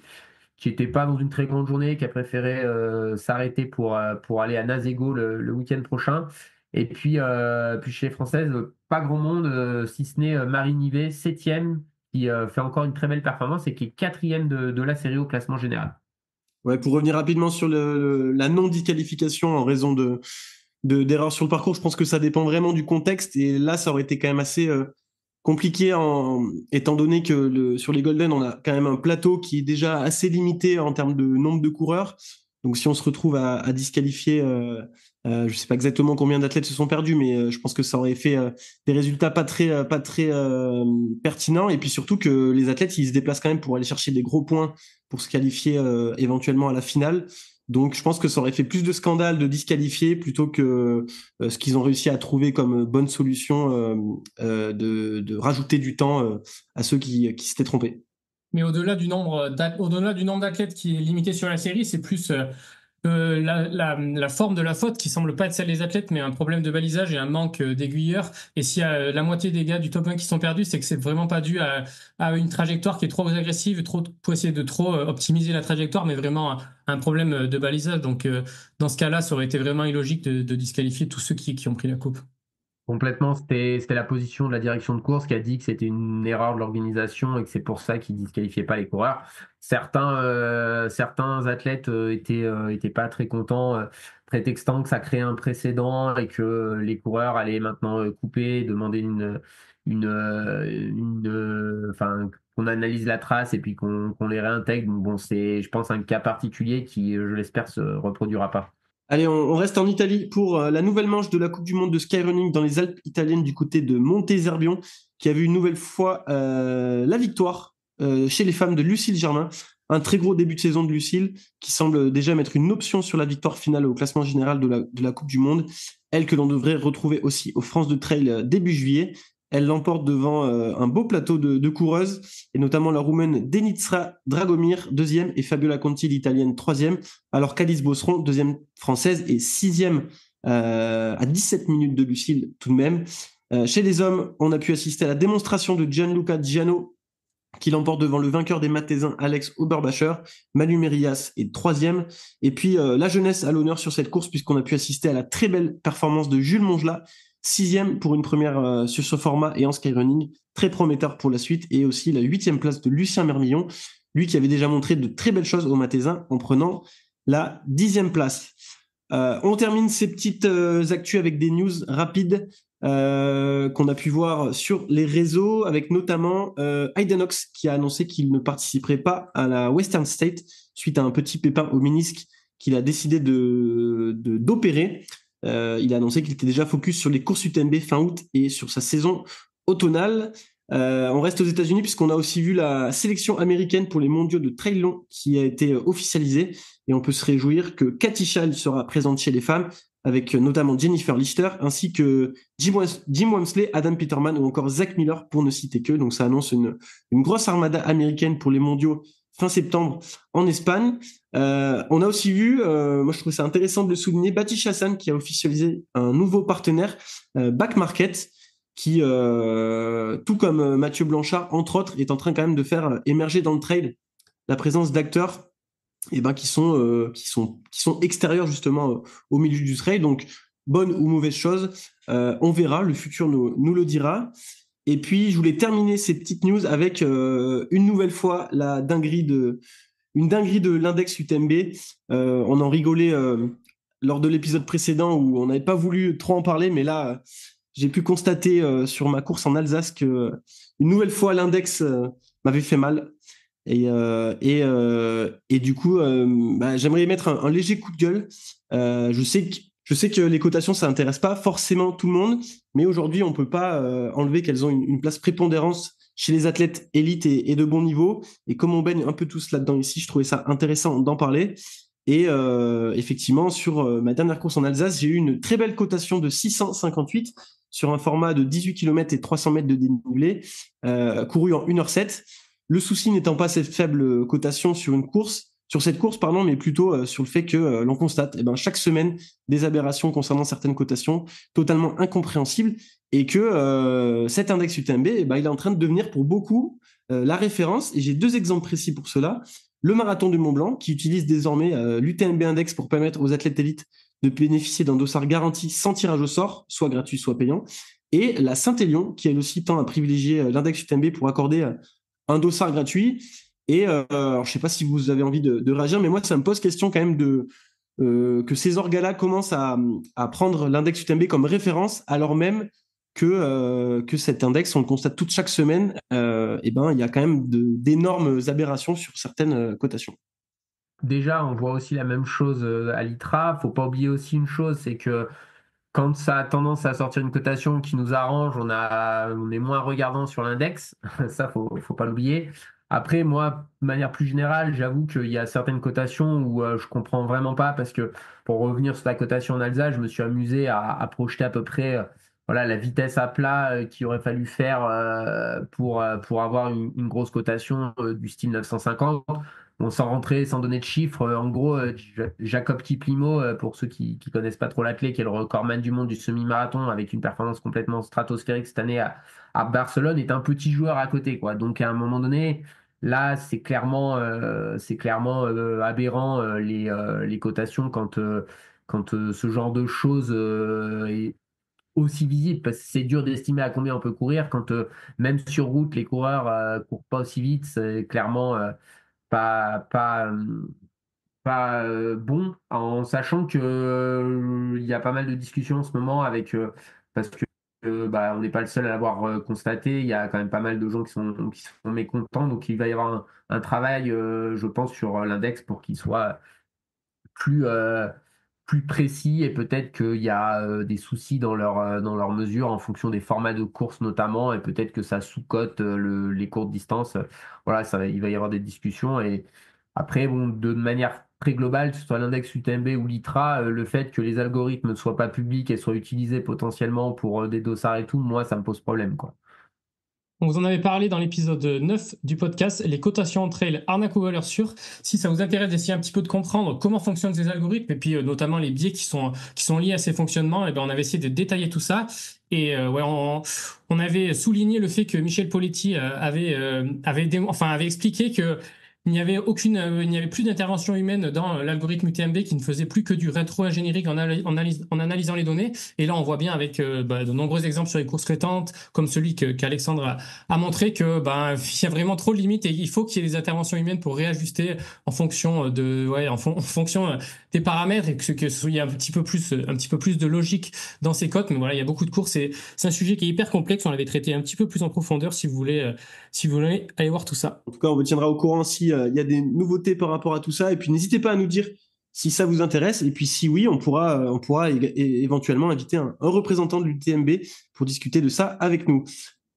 D: n'était pas dans une très grande journée, qui a préféré s'arrêter pour aller à Nazego le week-end prochain. Et puis chez les Françaises, pas grand monde, si ce n'est Marie Nivet, 7e, qui fait encore une très belle performance et qui est 4e de la série au classement général.
A: Ouais, pour revenir rapidement sur la non-disqualification en raison d'erreurs sur le parcours, je pense que ça dépend vraiment du contexte. Et là, ça aurait été quand même assez compliqué étant donné que sur les Golden, on a quand même un plateau qui est déjà assez limité en termes de nombre de coureurs. Donc si on se retrouve à disqualifier, je ne sais pas exactement combien d'athlètes se sont perdus, mais je pense que ça aurait fait des résultats pas très pertinents. Et puis surtout que les athlètes, ils se déplacent quand même pour aller chercher des gros points pour se qualifier éventuellement à la finale. Donc je pense que ça aurait fait plus de scandales de disqualifier plutôt que ce qu'ils ont réussi à trouver comme bonne solution de rajouter du temps à ceux qui s'étaient trompés.
C: Mais au-delà du nombre d'athlètes qui est limité sur la série, c'est plus la forme de la faute qui semble pas être celle des athlètes, mais un problème de balisage et un manque d'aiguilleurs. Et s'il y a la moitié des gars du top 1 qui sont perdus, c'est que c'est vraiment pas dû à une trajectoire qui est trop agressive, pour essayer de trop optimiser la trajectoire, mais vraiment un problème de balisage. Donc dans ce cas-là, ça aurait été vraiment illogique de disqualifier tous ceux qui ont pris la coupe.
D: Complètement, c'était la position de la direction de course qui a dit que c'était une erreur de l'organisation et que c'est pour ça qu'ils ne disqualifiaient pas les coureurs. Certains athlètes étaient pas très contents, prétextant que ça créait un précédent et que les coureurs allaient maintenant couper, demander enfin, qu'on analyse la trace et puis qu'on les réintègre. Donc bon, c'est, je pense, un cas particulier qui, je l'espère, se reproduira pas.
A: Allez, on reste en Italie pour la nouvelle manche de la Coupe du Monde de Skyrunning dans les Alpes italiennes du côté de Monte-Zerbion, qui a vu une nouvelle fois la victoire chez les femmes de Lucille Germain. Un très gros début de saison de Lucille, qui semble déjà mettre une option sur la victoire finale au classement général de la Coupe du Monde. Elle que l'on devrait retrouver aussi aux France de Trail début juillet. Elle l'emporte devant un beau plateau de coureuses, et notamment la Roumaine Denitra Dragomir, deuxième, et Fabiola Conti, l'Italienne, troisième, alors qu'Alice Bosseron, deuxième française, et sixième à 17 minutes de Lucille tout de même. Chez les hommes, on a pu assister à la démonstration de Gianluca Giano, qui l'emporte devant le vainqueur des Mathésins, Alex Oberbacher. Manu Merias est troisième. Et puis la jeunesse à l'honneur sur cette course, puisqu'on a pu assister à la très belle performance de Jules Mongelat, sixième pour une première sur ce format et en skyrunning, très prometteur pour la suite. Et aussi la huitième place de Lucien Mermillon, lui qui avait déjà montré de très belles choses au Mathésins en prenant la 10e place. On termine ces petites actus avec des news rapides qu'on a pu voir sur les réseaux, avec notamment Idenox qui a annoncé qu'il ne participerait pas à la Western State suite à un petit pépin au ménisque qu'il a décidé d'opérer. Il a annoncé qu'il était déjà focus sur les courses UTMB fin août et sur sa saison automnale. On reste aux États-Unis puisqu'on a aussi vu la sélection américaine pour les mondiaux de trail long qui a été officialisée, et on peut se réjouir que Cathy Schall sera présente chez les femmes avec notamment Jennifer Lichter ainsi que Jim Wamsley, Adam Peterman ou encore Zach Miller pour ne citer que. Donc ça annonce une grosse armada américaine pour les mondiaux fin septembre en Espagne. On a aussi vu, moi je trouve ça intéressant de le souligner, Batish Hassan qui a officialisé un nouveau partenaire, Back Market, qui, tout comme Mathieu Blanchard, entre autres, est en train quand même de faire émerger dans le trail la présence d'acteurs qui sont extérieurs justement au milieu du trail. Donc, bonne ou mauvaise chose, on verra, le futur nous le dira. Et puis, je voulais terminer ces petites news avec une nouvelle fois une dinguerie de l'index UTMB. On en rigolait lors de l'épisode précédent où on n'avait pas voulu trop en parler, mais là, j'ai pu constater sur ma course en Alsace que une nouvelle fois l'index m'avait fait mal. Et du coup, j'aimerais mettre un léger coup de gueule. Je sais que les cotations, ça intéresse pas forcément tout le monde, mais aujourd'hui, on peut pas enlever qu'elles ont une place prépondérance chez les athlètes élites et de bon niveau. Et comme on baigne un peu tous là-dedans ici, je trouvais ça intéressant d'en parler. Et effectivement, sur ma dernière course en Alsace, j'ai eu une très belle cotation de 658 sur un format de 18 km et 300 mètres de dénivelé, couru en 1h07. Le souci n'étant pas cette faible cotation sur cette course, mais plutôt sur le fait que l'on constate chaque semaine des aberrations concernant certaines cotations totalement incompréhensibles, et que cet index UTMB, il est en train de devenir pour beaucoup la référence. Et j'ai deux exemples précis pour cela. Le marathon du Mont Blanc, qui utilise désormais l'UTMB Index pour permettre aux athlètes élites de bénéficier d'un dossard garanti sans tirage au sort, soit gratuit, soit payant. Et la Saint-Élion, qui elle aussi tend à privilégier l'index UTMB pour accorder un dossard gratuit. Et alors, je ne sais pas si vous avez envie de réagir, mais moi, ça me pose question quand même que ces orgas-là commencent à prendre l'index UTMB comme référence, alors même que cet index, on le constate chaque semaine, il y a quand même d'énormes aberrations sur certaines cotations.
D: Déjà, on voit aussi la même chose à l'ITRA. Faut pas oublier aussi une chose, c'est que quand ça a tendance à sortir une cotation qui nous arrange, on est moins regardant sur l'index. Ça, faut pas l'oublier. Après, moi, de manière plus générale, j'avoue qu'il y a certaines cotations où je comprends vraiment pas, parce que pour revenir sur la cotation en Alsace, je me suis amusé à projeter à peu près voilà, la vitesse à plat qu'il aurait fallu faire pour avoir une grosse cotation du style 950. Bon, sans rentrer, sans donner de chiffres, en gros, Jacob Kiplimo, pour ceux qui connaissent pas trop l'athlète, qui est le recordman du monde du semi-marathon, avec une performance complètement stratosphérique cette année à Barcelone, est un petit joueur à côté, quoi. Donc à un moment donné, là, c'est clairement aberrant les cotations quand ce genre de choses aussi visible parce que c'est dur d'estimer à combien on peut courir quand même sur route les coureurs courent pas aussi vite, c'est clairement pas pas bon, en sachant que il y a pas mal de discussions en ce moment avec parce que bah, on n'est pas le seul à l'avoir constaté. Il y a quand même pas mal de gens qui sont mécontents, donc il va y avoir un travail, je pense, sur l'index pour qu'il soit plus plus précis, et peut-être qu'il y a des soucis dans leur mesure en fonction des formats de course notamment, et peut-être que ça sous-cote les courtes distances. Voilà, il va y avoir des discussions. Et après, bon, de manière très globale, que ce soit l'index UTMB ou l'ITRA, le fait que les algorithmes ne soient pas publics et soient utilisés potentiellement pour des dossards et tout, moi, ça me pose problème, quoi.
C: On vous en avait parlé dans l'épisode 9 du podcast, les cotations en trail, arnaque aux valeurs sûres. Si ça vous intéresse d'essayer un petit peu de comprendre comment fonctionnent ces algorithmes et puis notamment les biais qui sont liés à ces fonctionnements, et ben on avait essayé de détailler tout ça. Et ouais, on avait souligné le fait que Michel Poletti avait expliqué que il n'y avait plus d'intervention humaine dans l'algorithme UTMB, qui ne faisait plus que du rétro-ingénierique en analysant les données. Et là, on voit bien avec de nombreux exemples sur les courses flottantes, comme celui qu'Alexandre a montré que il y a vraiment trop de limites et il faut qu'il y ait des interventions humaines pour réajuster en fonction en fonction des paramètres, et qu'il y ait un petit peu plus de logique dans ces cotes. Mais voilà, il y a beaucoup de courses et c'est un sujet qui est hyper complexe. On l'avait traité un petit peu plus en profondeur si vous voulez aller voir tout ça.
A: En tout cas, on vous tiendra au courant si il y a des nouveautés par rapport à tout ça. Et puis, n'hésitez pas à nous dire si ça vous intéresse. Et puis, si oui, on pourra éventuellement inviter un représentant de l'UTMB pour discuter de ça avec nous.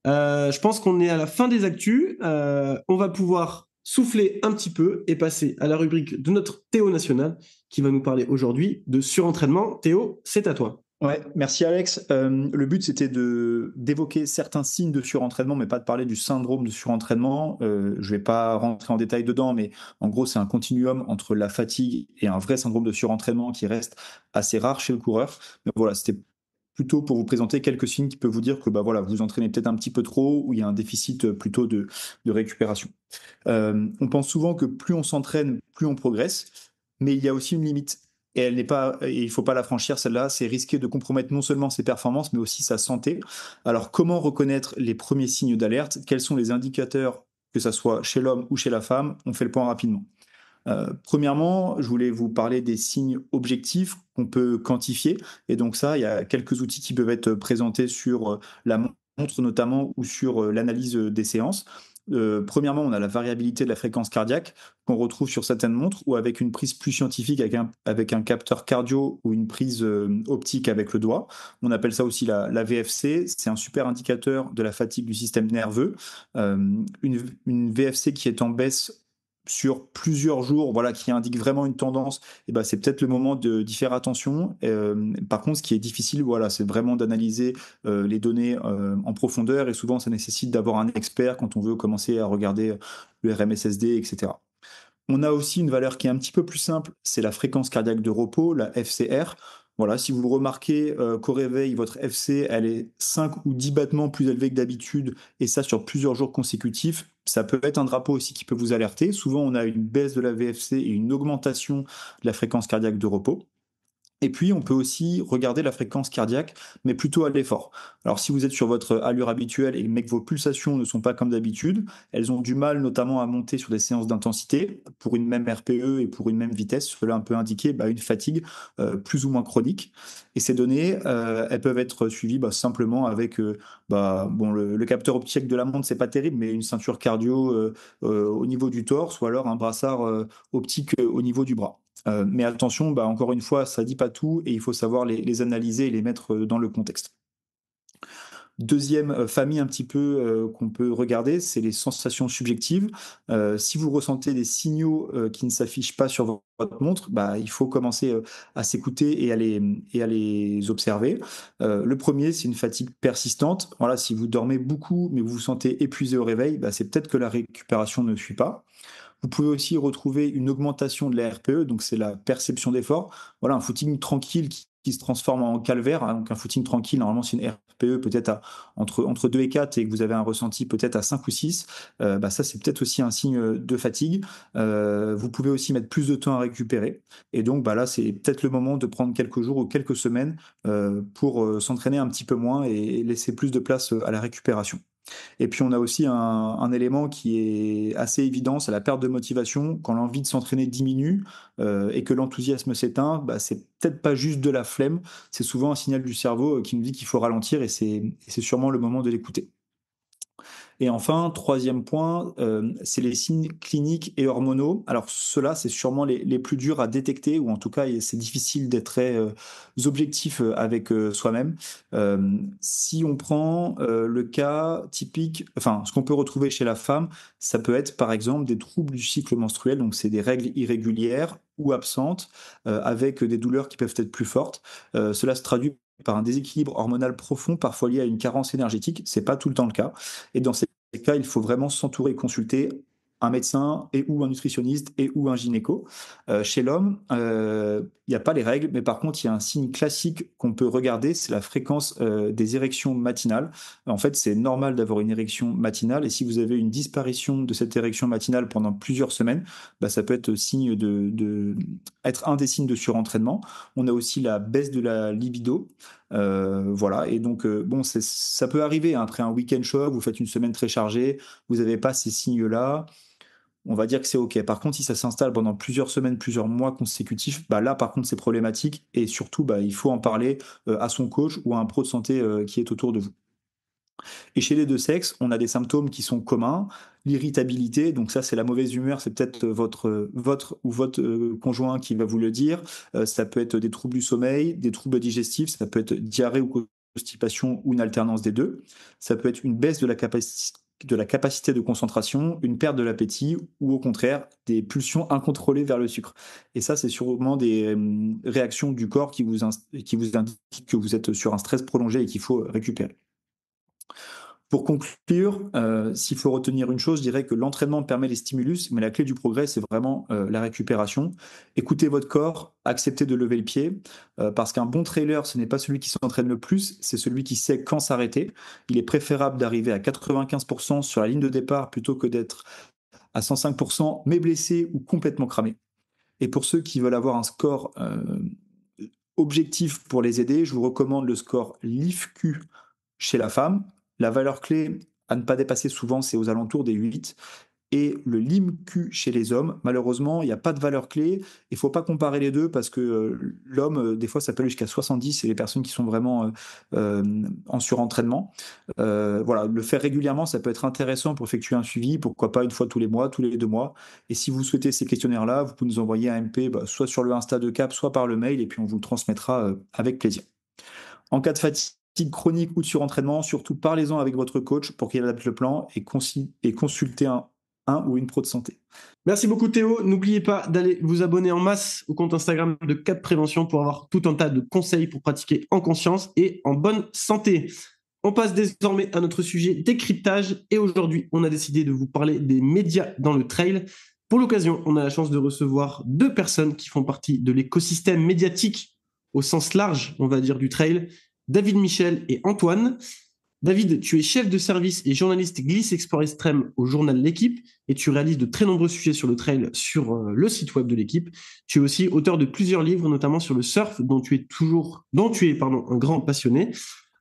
A: Je pense qu'on est à la fin des actus. On va pouvoir souffler un petit peu et passer à la rubrique de notre Théo National qui va nous parler aujourd'hui de surentraînement. Théo, c'est à toi.
E: Ouais, merci Alex. Le but c'était d'évoquer certains signes de surentraînement, mais pas de parler du syndrome de surentraînement. Je vais pas rentrer en détail dedans, mais en gros c'est un continuum entre la fatigue et un vrai syndrome de surentraînement qui reste assez rare chez le coureur. Mais voilà, c'était plutôt pour vous présenter quelques signes qui peuvent vous dire que bah voilà, vous entraînez peut-être un petit peu trop ou il y a un déficit plutôt de récupération. On pense souvent que plus on s'entraîne, plus on progresse, mais il y a aussi une limite. Et elle n'est pas, et il faut pas la franchir, celle-là, c'est risquer de compromettre non seulement ses performances, mais aussi sa santé. Alors, comment reconnaître les premiers signes d'alerte? Quels sont les indicateurs, que ça soit chez l'homme ou chez la femme? On fait le point rapidement. Premièrement, je voulais vous parler des signes objectifs qu'on peut quantifier. Et donc ça, il y a quelques outils qui peuvent être présentés sur la montre notamment ou sur l'analyse des séances. Premièrement, on a la variabilité de la fréquence cardiaque qu'on retrouve sur certaines montres ou avec une prise plus scientifique avec un capteur cardio ou une prise optique avec le doigt. On appelle ça aussi la VFC. C'est un super indicateur de la fatigue du système nerveux. Une VFC qui est en baisse sur plusieurs jours, voilà, qui indique vraiment une tendance, et ben c'est peut-être le moment d'y faire attention. Par contre, ce qui est difficile, voilà, c'est vraiment d'analyser les données en profondeur, et souvent ça nécessite d'avoir un expert quand on veut commencer à regarder le RMSSD, etc. On a aussi une valeur qui est un petit peu plus simple, c'est la fréquence cardiaque de repos, la FCR. Voilà, si vous remarquez qu'au réveil, votre FC, elle est 5 ou 10 battements plus élevée que d'habitude, et ça sur plusieurs jours consécutifs, ça peut être un drapeau aussi qui peut vous alerter. Souvent, on a une baisse de la VFC et une augmentation de la fréquence cardiaque de repos. Et puis, on peut aussi regarder la fréquence cardiaque, mais plutôt à l'effort. Alors, si vous êtes sur votre allure habituelle et que vos pulsations ne sont pas comme d'habitude, elles ont du mal notamment à monter sur des séances d'intensité, pour une même RPE et pour une même vitesse. Cela peut indiquer une fatigue plus ou moins chronique. Et ces données, elles peuvent être suivies simplement avec le capteur optique de la montre, c'est pas terrible, mais une ceinture cardio au niveau du torse ou alors un brassard optique au niveau du bras. Mais attention, encore une fois, ça dit pas tout et il faut savoir les analyser et les mettre dans le contexte. Deuxième famille un petit peu qu'on peut regarder, c'est les sensations subjectives. Si vous ressentez des signaux qui ne s'affichent pas sur votre montre, il faut commencer à s'écouter et à les observer. Le premier, c'est une fatigue persistante. Voilà, si vous dormez beaucoup mais vous vous sentez épuisé au réveil, c'est peut-être que la récupération ne suit pas. Vous pouvez aussi retrouver une augmentation de la RPE, donc c'est la perception d'effort. Voilà, un footing tranquille qui se transforme en calvaire, hein, donc un footing tranquille, normalement c'est une RPE peut-être entre 2 et 4 et que vous avez un ressenti peut-être à 5 ou 6, ça c'est peut-être aussi un signe de fatigue. Vous pouvez aussi mettre plus de temps à récupérer et donc là c'est peut-être le moment de prendre quelques jours ou quelques semaines pour s'entraîner un petit peu moins et laisser plus de place à la récupération. Et puis on a aussi un élément qui est assez évident, c'est la perte de motivation. Quand l'envie de s'entraîner diminue et que l'enthousiasme s'éteint, c'est peut-être pas juste de la flemme, c'est souvent un signal du cerveau qui nous dit qu'il faut ralentir et c'est sûrement le moment de l'écouter. Et enfin, troisième point, c'est les signes cliniques et hormonaux. Alors ceux-là, c'est sûrement les plus durs à détecter, ou en tout cas, c'est difficile d'être très objectif avec soi-même. Si on prend le cas typique, enfin, ce qu'on peut retrouver chez la femme, ça peut être par exemple des troubles du cycle menstruel, donc c'est des règles irrégulières ou absentes, avec des douleurs qui peuvent être plus fortes. Cela se traduit par un déséquilibre hormonal profond, parfois lié à une carence énergétique. C'est pas tout le temps le cas. Et dans ces cas, il faut vraiment s'entourer et consulter un médecin et ou un nutritionniste et ou un gynéco. Chez l'homme, il n'y a pas les règles, mais par contre, il y a un signe classique qu'on peut regarder, c'est la fréquence des érections matinales. En fait, c'est normal d'avoir une érection matinale, et si vous avez une disparition de cette érection matinale pendant plusieurs semaines, ça peut être signe être un des signes de surentraînement. On a aussi la baisse de la libido. Voilà, et donc ça peut arriver, hein, après un week-end choc, vous faites une semaine très chargée, vous n'avez pas ces signes-là, on va dire que c'est OK. Par contre, si ça s'installe pendant plusieurs semaines, plusieurs mois consécutifs, là par contre c'est problématique, et surtout il faut en parler à son coach ou à un pro de santé qui est autour de vous. Et chez les deux sexes, on a des symptômes qui sont communs. L'irritabilité, donc ça c'est la mauvaise humeur, c'est peut-être votre conjoint qui va vous le dire. Ça peut être des troubles du sommeil, des troubles digestifs, ça peut être diarrhée ou constipation ou une alternance des deux. Ça peut être une baisse de la capacité de concentration, une perte de l'appétit ou au contraire des pulsions incontrôlées vers le sucre. Et ça, c'est sûrement des réactions du corps qui vous indiquent que vous êtes sur un stress prolongé et qu'il faut récupérer. Pour conclure, s'il faut retenir une chose, je dirais que l'entraînement permet les stimulus, mais la clé du progrès, c'est vraiment la récupération. Écoutez votre corps, acceptez de lever le pied, parce qu'un bon trailer, ce n'est pas celui qui s'entraîne le plus, c'est celui qui sait quand s'arrêter. Il est préférable d'arriver à 95% sur la ligne de départ plutôt que d'être à 105%, mais blessé ou complètement cramé. Et pour ceux qui veulent avoir un score objectif pour les aider, je vous recommande le score LIFQ chez la femme. La valeur clé à ne pas dépasser souvent, c'est aux alentours des 8. Et le LIMQ chez les hommes, malheureusement, il n'y a pas de valeur clé. Il ne faut pas comparer les deux parce que l'homme, des fois, ça peut aller jusqu'à 70. C'est les personnes qui sont vraiment en surentraînement. Voilà, le faire régulièrement, ça peut être intéressant pour effectuer un suivi. Pourquoi pas une fois tous les mois, tous les 2 mois. Et si vous souhaitez ces questionnaires-là, vous pouvez nous envoyer un MP, soit sur le Insta de Cap, soit par le mail, et puis on vous le transmettra avec plaisir. En cas de fatigue chronique ou de surentraînement, surtout parlez-en avec votre coach pour qu'il adapte le plan et consultez un ou une pro de santé.
A: Merci beaucoup Théo. N'oubliez pas d'aller vous abonner en masse au compte Instagram de Cap Prévention pour avoir tout un tas de conseils pour pratiquer en conscience et en bonne santé. On passe désormais à notre sujet décryptage et aujourd'hui, on a décidé de vous parler des médias dans le trail. Pour l'occasion, on a la chance de recevoir 2 personnes qui font partie de l'écosystème médiatique au sens large, on va dire, du trail. David Michel et Antoine. David, tu es chef de service et journaliste glisse export extrême au journal L'Équipe et tu réalises de très nombreux sujets sur le trail sur le site web de L'Équipe. Tu es aussi auteur de plusieurs livres, notamment sur le surf, dont tu es un grand passionné.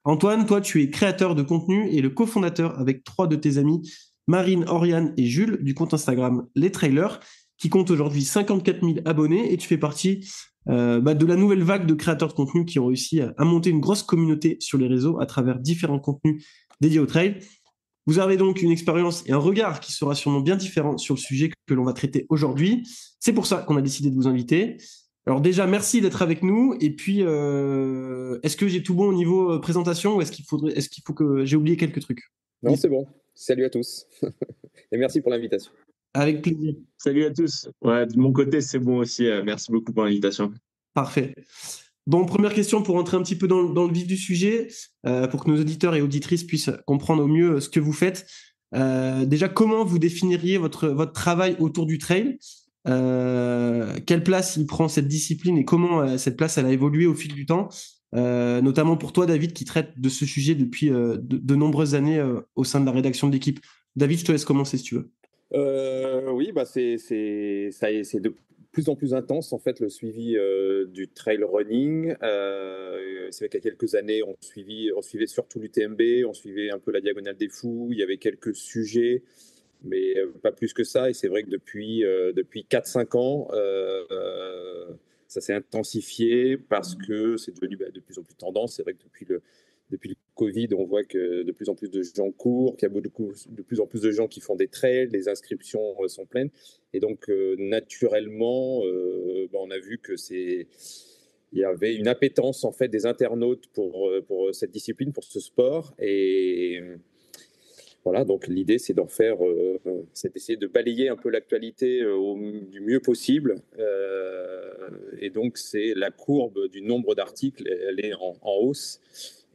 A: Antoine, toi, tu es créateur de contenu et le cofondateur avec 3 de tes amis, Marine, Oriane et Jules, du compte Instagram Les Trailers, qui compte aujourd'hui 54 000 abonnés et tu fais partie de la nouvelle vague de créateurs de contenu qui ont réussi à monter une grosse communauté sur les réseaux à travers différents contenus dédiés au trail. Vous avez donc une expérience et un regard qui sera sûrement bien différent sur le sujet que l'on va traiter aujourd'hui. C'est pour ça qu'on a décidé de vous inviter. Alors déjà, merci d'être avec nous. Et puis, est-ce que j'ai tout bon au niveau présentation ou est-ce qu'il faut que j'ai oublié quelques trucs?
F: Non, c'est bon. Salut à tous. Et merci pour l'invitation.
A: Avec plaisir.
G: Salut à tous. Ouais, de mon côté, c'est bon aussi. Merci beaucoup pour l'invitation.
A: Parfait. Bon, première question pour entrer un petit peu dans le vif du sujet, pour que nos auditeurs et auditrices puissent comprendre au mieux ce que vous faites. Déjà, comment vous définiriez votre travail autour du trail? Quelle place il prend cette discipline et comment cette place elle a évolué au fil du temps, notamment pour toi, David, qui traite de ce sujet depuis de nombreuses années au sein de la rédaction de l'équipe. David, je te laisse commencer si tu veux.
F: Oui, bah c'est de plus en plus intense en fait le suivi du trail running. C'est vrai qu'il y a quelques années, on suivait surtout l'UTMB, on suivait un peu la Diagonale des Fous, il y avait quelques sujets, mais pas plus que ça. Et c'est vrai que depuis 4-5 ans, ça s'est intensifié parce que c'est devenu de plus en plus tendance. C'est vrai que depuis le Covid, on voit que de plus en plus de gens courent, qu'il y a de plus en plus de gens qui font des trails, les inscriptions sont pleines. Et donc, naturellement, on a vu que il y avait une appétence en fait des internautes pour cette discipline, pour ce sport. Et voilà, donc l'idée, c'est c'est d'essayer de balayer un peu l'actualité du mieux possible. Et donc, c'est la courbe du nombre d'articles, elle est en hausse.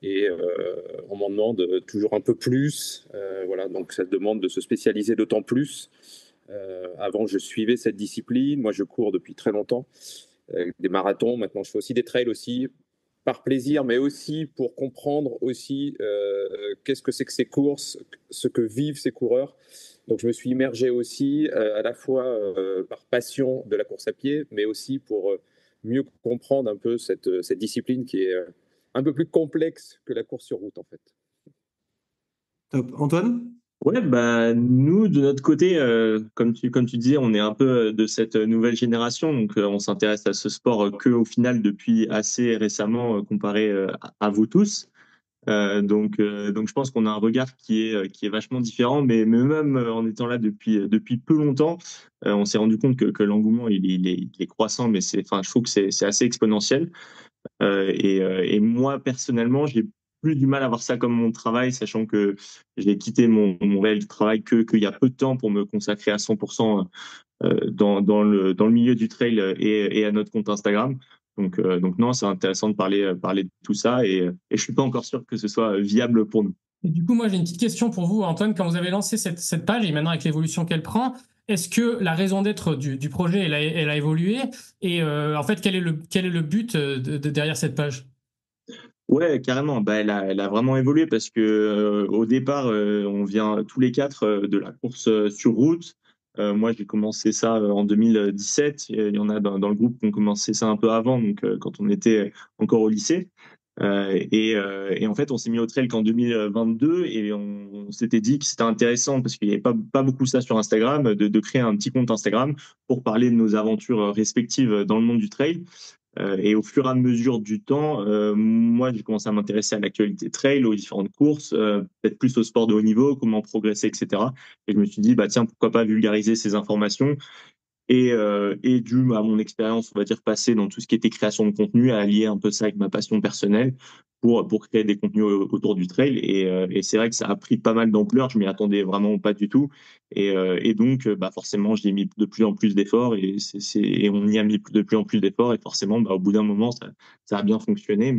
F: Et on m'en demande toujours un peu plus. Voilà, donc ça demande de se spécialiser d'autant plus. Avant, je suivais cette discipline. Moi, je cours depuis très longtemps, des marathons. Maintenant, je fais aussi des trails aussi, par plaisir, mais aussi pour comprendre aussi qu'est-ce que c'est que ces courses, ce que vivent ces coureurs. Donc, je me suis immergé aussi à la fois par passion de la course à pied, mais aussi pour mieux comprendre un peu cette discipline qui est un peu plus complexe que la course sur route, en fait.
A: Top. Antoine?
G: Ouais, bah nous de notre côté, comme tu disais, on est un peu de cette nouvelle génération, donc on s'intéresse à ce sport que au final depuis assez récemment comparé à vous tous. Donc je pense qu'on a un regard qui est vachement différent, mais même en étant là depuis peu longtemps, on s'est rendu compte que l'engouement il est croissant, mais enfin je trouve que c'est assez exponentiel. Et moi, personnellement, j'ai plus du mal à voir ça comme mon travail, sachant que j'ai quitté mon réel travail qu'il y a peu de temps pour me consacrer à 100% dans le milieu du trail et à notre compte Instagram. Donc non, c'est intéressant de parler de tout ça et je suis pas encore sûr que ce soit viable pour nous.
C: Et du coup, moi, j'ai une petite question pour vous, Antoine. Quand vous avez lancé cette page et maintenant avec l'évolution qu'elle prend, est-ce que la raison d'être du projet, elle a évolué? Et en fait, quel est le but derrière cette page?
G: Ouais, carrément. Bah, elle a vraiment évolué parce que au départ, on vient tous les quatre de la course sur route. Moi, j'ai commencé ça en 2017. Il y en a dans le groupe qui ont commencé ça un peu avant, donc quand on était encore au lycée. Et en fait, on s'est mis au trail qu'en 2022 et on s'était dit que c'était intéressant parce qu'il n'y avait pas beaucoup ça sur Instagram, de créer un petit compte Instagram pour parler de nos aventures respectives dans le monde du trail. Et au fur et à mesure du temps, moi, j'ai commencé à m'intéresser à l'actualité trail, aux différentes courses, peut-être plus au sport de haut niveau, comment progresser, etc. Et je me suis dit, bah tiens, pourquoi pas vulgariser ces informations et dû à mon expérience, on va dire, passée dans tout ce qui était création de contenu, à allier un peu ça avec ma passion personnelle pour créer des contenus autour du trail. Et c'est vrai que ça a pris pas mal d'ampleur, je m'y attendais vraiment pas du tout. Et donc, bah, forcément, j'y ai mis de plus en plus d'efforts et on y a mis de plus en plus d'efforts. Et forcément, bah, au bout d'un moment, ça a bien fonctionné.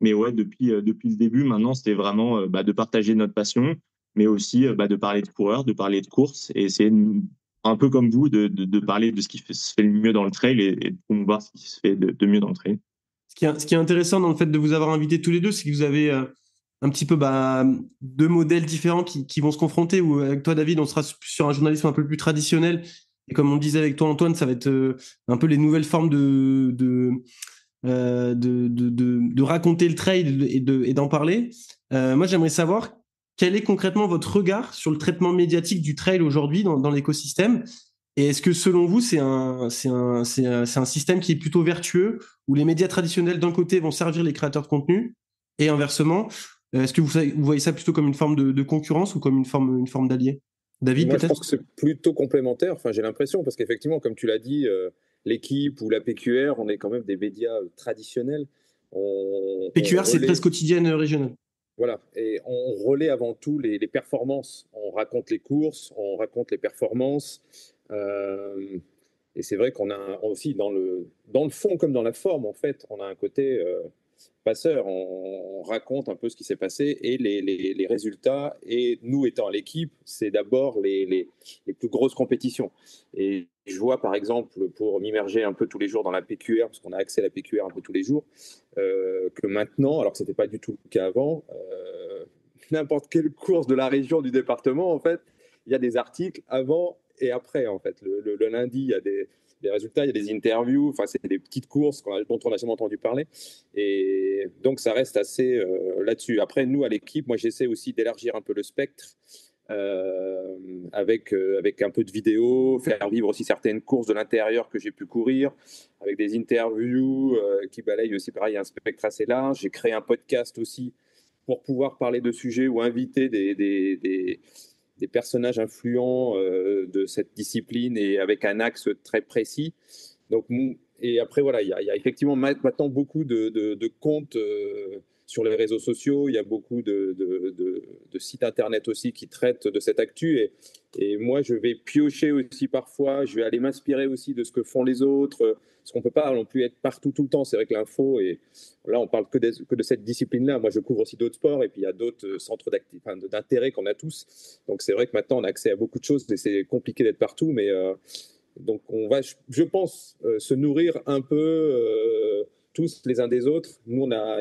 G: Mais ouais, depuis le début, maintenant, c'était vraiment bah, de partager notre passion, mais aussi bah, de parler de coureurs, de parler de courses et essayer un peu comme vous, de parler de ce qui se fait le mieux dans le trail et de promouvoir ce qui se fait de mieux dans le trail.
A: Ce qui est intéressant dans le fait de vous avoir invités tous les deux, c'est que vous avez un petit peu deux modèles différents qui vont se confronter. Où avec toi, David, on sera sur un journalisme un peu plus traditionnel. Et comme on le disait avec toi, Antoine, ça va être un peu les nouvelles formes de raconter le trail et d'en parler. Moi, j'aimerais savoir quel est concrètement votre regard sur le traitement médiatique du trail aujourd'hui dans l'écosystème. Et est-ce que selon vous, c'est un système qui est plutôt vertueux, où les médias traditionnels d'un côté vont servir les créateurs de contenu, et inversement, est-ce que vous voyez ça plutôt comme une forme de concurrence ou comme une forme d'allié? David,
F: Moi, je
A: peut-être?
F: pense que c'est plutôt complémentaire. Enfin, j'ai l'impression, parce qu'effectivement, comme tu l'as dit, l'équipe ou la PQR, on est quand même des médias traditionnels. On
A: PQR, c'est
F: relaie,
A: presse quotidienne régionale.
F: voilà, et on relaie avant tout les performances. On raconte les courses, on raconte les performances. Et c'est vrai qu'on a aussi dans le fond comme dans la forme, en fait, on a un côté passeur. On raconte un peu ce qui s'est passé et les résultats. Et nous, étant à l'équipe, c'est d'abord les plus grosses compétitions. Et je vois, par exemple, pour m'immerger un peu tous les jours dans la PQR, parce qu'on a accès à la PQR un peu tous les jours, que maintenant, alors que ce n'était pas du tout le cas avant, n'importe quelle course de la région, du département, en fait, il y a des articles avant et après, en fait. Le lundi, il y a des résultats, il y a des interviews, enfin, c'est des petites courses dont on n'a jamais entendu parler. Et donc, ça reste assez là-dessus. Après, nous, à l'équipe, moi, j'essaie aussi d'élargir un peu le spectre avec un peu de vidéo, faire vivre aussi certaines courses de l'intérieur que j'ai pu courir, avec des interviews qui balayent aussi, pareil, un spectre assez large. J'ai créé un podcast aussi pour pouvoir parler de sujets ou inviter des personnages influents de cette discipline et avec un axe très précis. Donc, et après, voilà, il y a effectivement maintenant beaucoup de comptes sur les réseaux sociaux. Il y a beaucoup de sites internet aussi qui traitent de cette actu. Et moi, je vais piocher aussi parfois. Je vais aller m'inspirer aussi de ce que font les autres. Parce qu'on ne peut pas non plus être partout tout le temps. C'est vrai que l'info, et là, on parle que de cette discipline-là. Moi, je couvre aussi d'autres sports. Et puis, il y a d'autres centres d'intérêt qu'on a tous. Donc, c'est vrai que maintenant, on a accès à beaucoup de choses. Et c'est compliqué d'être partout. Mais donc, on va, je pense, se nourrir un peu tous les uns des autres. Nous, on a,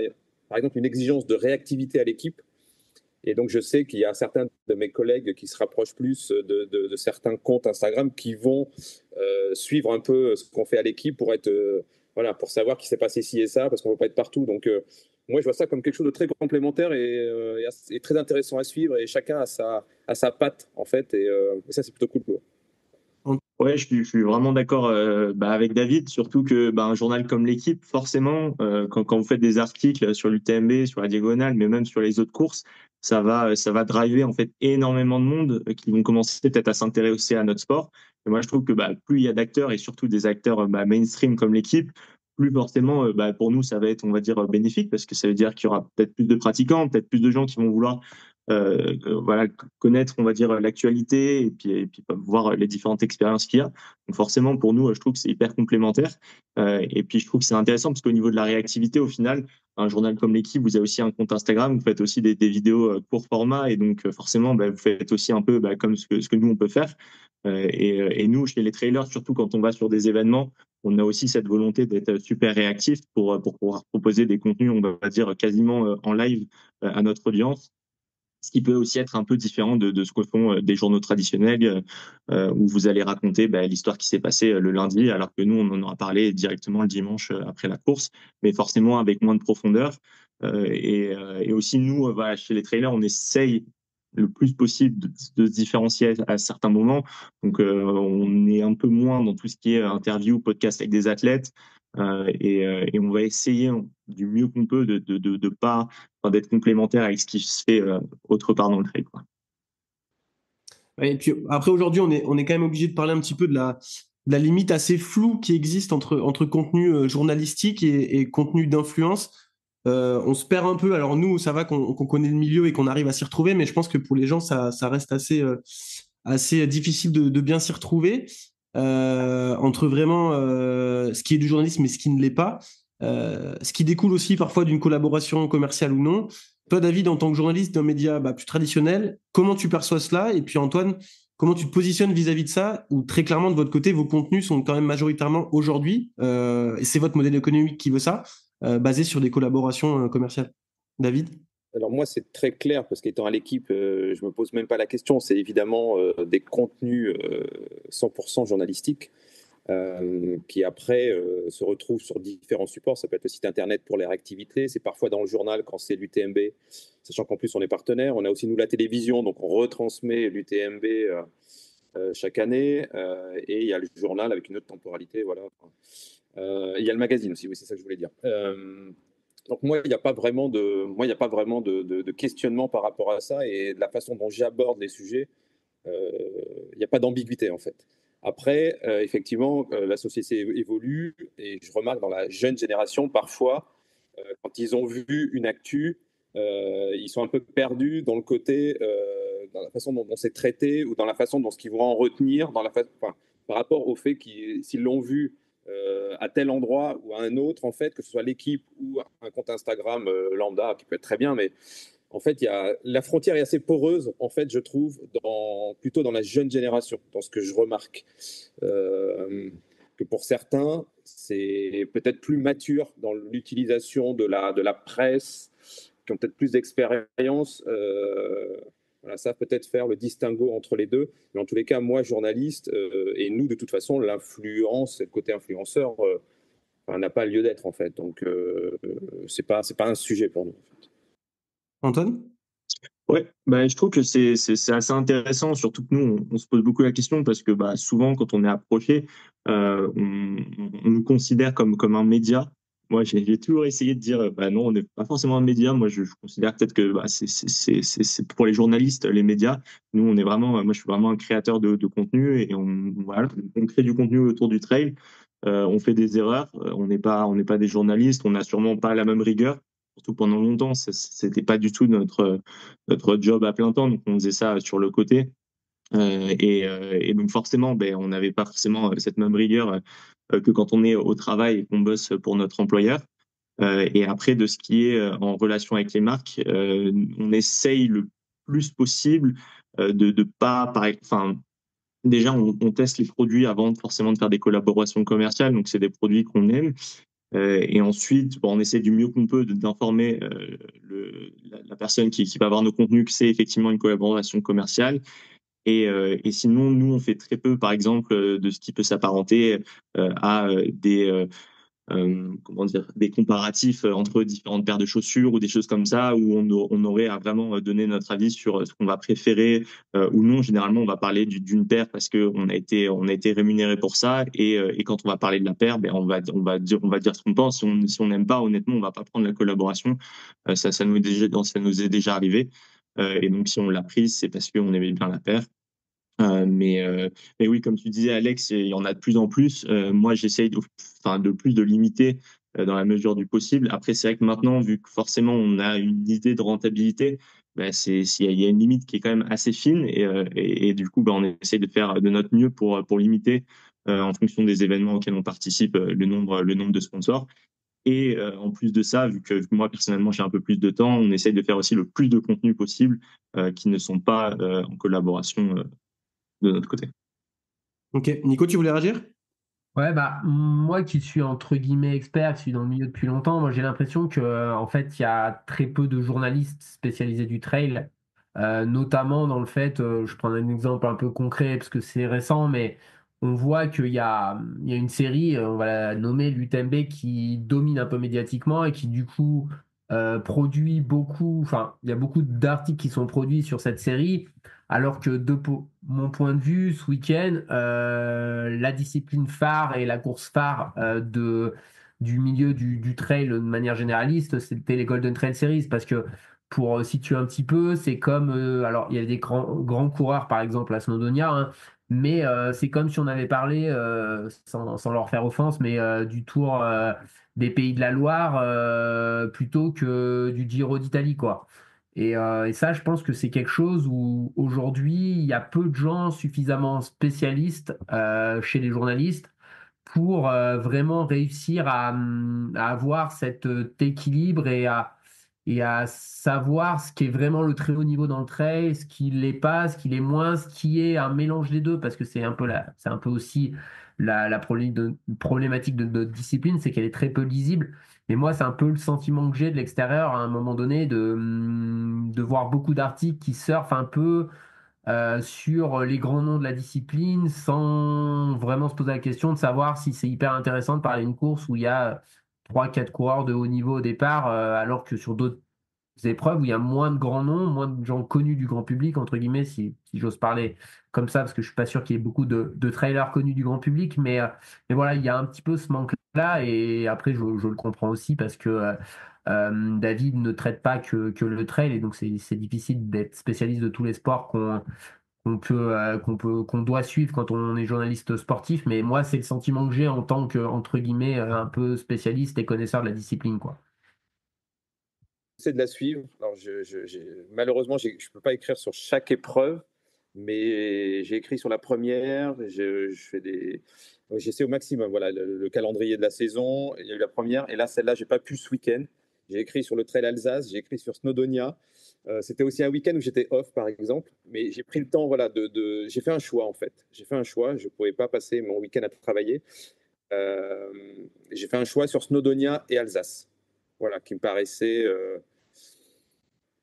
F: par exemple, une exigence de réactivité à l'équipe. Et donc, je sais qu'il y a certains de mes collègues qui se rapprochent plus de certains comptes Instagram qui vont suivre un peu ce qu'on fait à l'équipe pour être, voilà, pour savoir qu'il s'est passé ci et ça, parce qu'on ne veut pas être partout. Donc, moi, je vois ça comme quelque chose de très complémentaire et très intéressant à suivre. Et chacun a sa patte, en fait. Et ça, c'est plutôt cool, quoi.
G: Ouais, je suis vraiment d'accord avec David, surtout que un journal comme l'équipe, forcément, quand vous faites des articles sur l'UTMB, sur la diagonale, mais même sur les autres courses, ça va driver en fait énormément de monde qui vont commencer peut-être à s'intéresser à notre sport. Et moi, je trouve que plus il y a d'acteurs et surtout des acteurs mainstream comme l'équipe, plus forcément pour nous, ça va être, on va dire, bénéfique parce que ça veut dire qu'il y aura peut-être plus de pratiquants, peut-être plus de gens qui vont vouloir voilà, connaître, on va dire, l'actualité et puis voir les différentes expériences qu'il y a. Donc forcément, pour nous, je trouve que c'est hyper complémentaire. Et puis, je trouve que c'est intéressant parce qu'au niveau de la réactivité, au final, un journal comme l'équipe, vous avez aussi un compte Instagram, vous faites aussi des vidéos court format et donc forcément, vous faites aussi un peu comme ce que nous, on peut faire. Et nous, chez les trailers, surtout quand on va sur des événements, on a aussi cette volonté d'être super réactif pour pouvoir proposer des contenus, on va dire, quasiment en live à notre audience. Ce qui peut aussi être un peu différent de ce que font des journaux traditionnels où vous allez raconter l'histoire qui s'est passée le lundi, alors que nous, on en aura parlé directement le dimanche après la course, mais forcément avec moins de profondeur. Et aussi, nous, chez les trailers, on essaye le plus possible de se différencier à certains moments. Donc, on est un peu moins dans tout ce qui est interview, podcast avec des athlètes. Et on va essayer du mieux qu'on peut de pas d'être complémentaire avec ce qui se fait autre part dans le trail, quoi.
A: Et puis après aujourd'hui on est quand même obligé de parler un petit peu de la limite assez floue qui existe entre contenu journalistique et contenu d'influence. On se perd un peu. Alors nous, ça va qu'on connaît le milieu et qu'on arrive à s'y retrouver, mais je pense que pour les gens, ça reste assez difficile de bien s'y retrouver entre vraiment ce qui est du journalisme et ce qui ne l'est pas. Ce qui découle aussi parfois d'une collaboration commerciale ou non. Toi, David, en tant que journaliste d'un média plus traditionnel, comment tu perçois cela? Et puis Antoine, comment tu te positionnes vis-à-vis de ça? Ou très clairement, de votre côté, vos contenus sont quand même majoritairement aujourd'hui, et c'est votre modèle économique qui veut ça, basé sur des collaborations commerciales. David?
F: Alors moi, c'est très clair, parce qu'étant à l'équipe, je ne me pose même pas la question. C'est évidemment des contenus 100% journalistiques qui après se retrouvent sur différents supports. Ça peut être le site internet pour les réactivités, c'est parfois dans le journal quand c'est l'UTMB, sachant qu'en plus on est partenaire. On a aussi nous la télévision, donc on retransmet l'UTMB chaque année, et il y a le journal avec une autre temporalité. Voilà. Il y a le magazine aussi, oui, c'est ça que je voulais dire. Donc moi, il n'y a pas vraiment de questionnement par rapport à ça, et de la façon dont j'aborde les sujets, il n'y a pas d'ambiguïté en fait. Après, effectivement, la société évolue, et je remarque dans la jeune génération, parfois, quand ils ont vu une actu, ils sont un peu perdus dans le côté, dans la façon dont c'est traité, ou dans la façon dont ce qu'ils vont en retenir, par rapport au fait qu'ils, s'ils l'ont vu à tel endroit ou à un autre, en fait, que ce soit l'équipe ou un compte Instagram lambda, qui peut être très bien, mais en fait, la frontière est assez poreuse, en fait, je trouve, plutôt dans la jeune génération, dans ce que je remarque. Que pour certains, c'est peut-être plus mature dans l'utilisation de la presse, qui ont peut-être plus d'expérience, voilà, savent peut-être faire le distinguo entre les deux. Mais en tous les cas, moi, journaliste, et nous, de toute façon, l'influence, le côté influenceur, n'a pas lieu d'être, en fait. Donc, c'est pas un sujet pour nous. En fait.
A: Antoine?
G: Ouais, bah, je trouve que c'est assez intéressant, surtout que nous, on se pose beaucoup la question parce que bah, souvent, quand on est approché, on nous considère comme un média. Moi, j'ai toujours essayé de dire, bah non, on n'est pas forcément un média. Moi, je considère peut-être que bah, c'est pour les journalistes, les médias. Nous, on est vraiment, moi, je suis vraiment un créateur de contenu et voilà, on crée du contenu autour du trail. On fait des erreurs. On n'est pas des journalistes. On n'a sûrement pas la même rigueur. Surtout pendant longtemps, c'était pas du tout notre job à plein temps, donc on faisait ça sur le côté. Et donc forcément, ben, on n'avait pas forcément cette même rigueur que quand on est au travail et qu'on bosse pour notre employeur. Et après, de ce qui est en relation avec les marques, on essaye le plus possible de pas, enfin, déjà, on teste les produits avant forcément de faire des collaborations commerciales, donc c'est des produits qu'on aime. Et ensuite, bon, on essaie du mieux qu'on peut d'informer la personne qui va avoir nos contenus que c'est effectivement une collaboration commerciale. Et sinon, nous, on fait très peu, par exemple, de ce qui peut s'apparenter à comment dire, des comparatifs entre différentes paires de chaussures ou des choses comme ça, où on aurait à vraiment donner notre avis sur ce qu'on va préférer ou non. Généralement, on va parler d'une paire parce qu'on on a été rémunéré pour ça. Et quand on va parler de la paire, ben, on va dire ce qu'on pense. Si on n'aime pas, honnêtement, on va pas prendre la collaboration. Ça nous est déjà arrivé. Et donc, si on l'a prise, c'est parce qu'on aimait bien la paire. Mais oui, comme tu disais, Alex, il y en a de plus en plus. Moi, j'essaye de plus de limiter dans la mesure du possible. Après, c'est vrai que maintenant, vu que forcément on a une idée de rentabilité, bah, il y a une limite qui est quand même assez fine et du coup, bah, on essaye de faire de notre mieux pour limiter en fonction des événements auxquels on participe le nombre de sponsors. Et en plus de ça, vu que moi personnellement j'ai un peu plus de temps, on essaye de faire aussi le plus de contenu possible qui ne sont pas en collaboration de notre côté.
A: Ok. Nico, tu voulais réagir?
D: Ouais, bah, moi qui suis entre guillemets expert, qui suis dans le milieu depuis longtemps, moi j'ai l'impression que en fait, il y a très peu de journalistes spécialisés du trail, notamment dans le fait, je prends un exemple un peu concret parce que c'est récent, mais on voit il y a une série, on va la nommer l'UTMB, qui domine un peu médiatiquement et qui du coup produit beaucoup, enfin, il y a beaucoup d'articles qui sont produits sur cette série. Alors que mon point de vue, ce week-end, la discipline phare et la course phare du milieu du trail de manière généraliste, c'était les Golden Trail Series. Parce que pour situer un petit peu, c'est comme... alors, il y a des grands coureurs, par exemple, à Snowdonia, hein, mais c'est comme si on avait parlé, sans leur faire offense, mais du Tour des Pays de la Loire plutôt que du Giro d'Italie, quoi. Et ça, je pense que c'est quelque chose où aujourd'hui, il y a peu de gens suffisamment spécialistes chez les journalistes pour vraiment réussir à avoir cet équilibre et à savoir ce qui est vraiment le très haut niveau dans le trail, ce qui l'est pas, ce qui l'est moins, ce qui est un mélange des deux, parce que c'est un peu aussi la problématique de notre discipline, c'est qu'elle est très peu lisible. Mais moi, c'est un peu le sentiment que j'ai de l'extérieur à un moment donné de voir beaucoup d'articles qui surfent un peu sur les grands noms de la discipline sans vraiment se poser la question de savoir si c'est hyper intéressant de parler d'une course où il y a 3-4 coureurs de haut niveau au départ, alors que sur d'autres épreuves où il y a moins de grands noms, moins de gens connus du grand public, entre guillemets, si j'ose parler comme ça, parce que je suis pas sûr qu'il y ait beaucoup de trailers connus du grand public, mais voilà, il y a un petit peu ce manque-là, et après, je le comprends aussi parce que David ne traite pas que le trail, et donc c'est difficile d'être spécialiste de tous les sports qu'on doit suivre quand on est journaliste sportif, mais moi, c'est le sentiment que j'ai en tant que, entre guillemets, un peu spécialiste et connaisseur de la discipline, quoi.
F: C'est de la suivre. Alors, malheureusement, je ne peux pas écrire sur chaque épreuve, mais j'ai écrit sur la première. J'essaie au maximum. Voilà, le calendrier de la saison. Il y a eu la première, et là, celle-là, j'ai pas pu ce week-end. J'ai écrit sur le Trail Alsace, j'ai écrit sur Snowdonia. C'était aussi un week-end où j'étais off, par exemple, mais j'ai pris le temps, voilà, j'ai fait un choix en fait. J'ai fait un choix. Je pouvais pas passer mon week-end à travailler. Euh, j'ai fait un choix sur Snowdonia et Alsace, voilà, qui me paraissait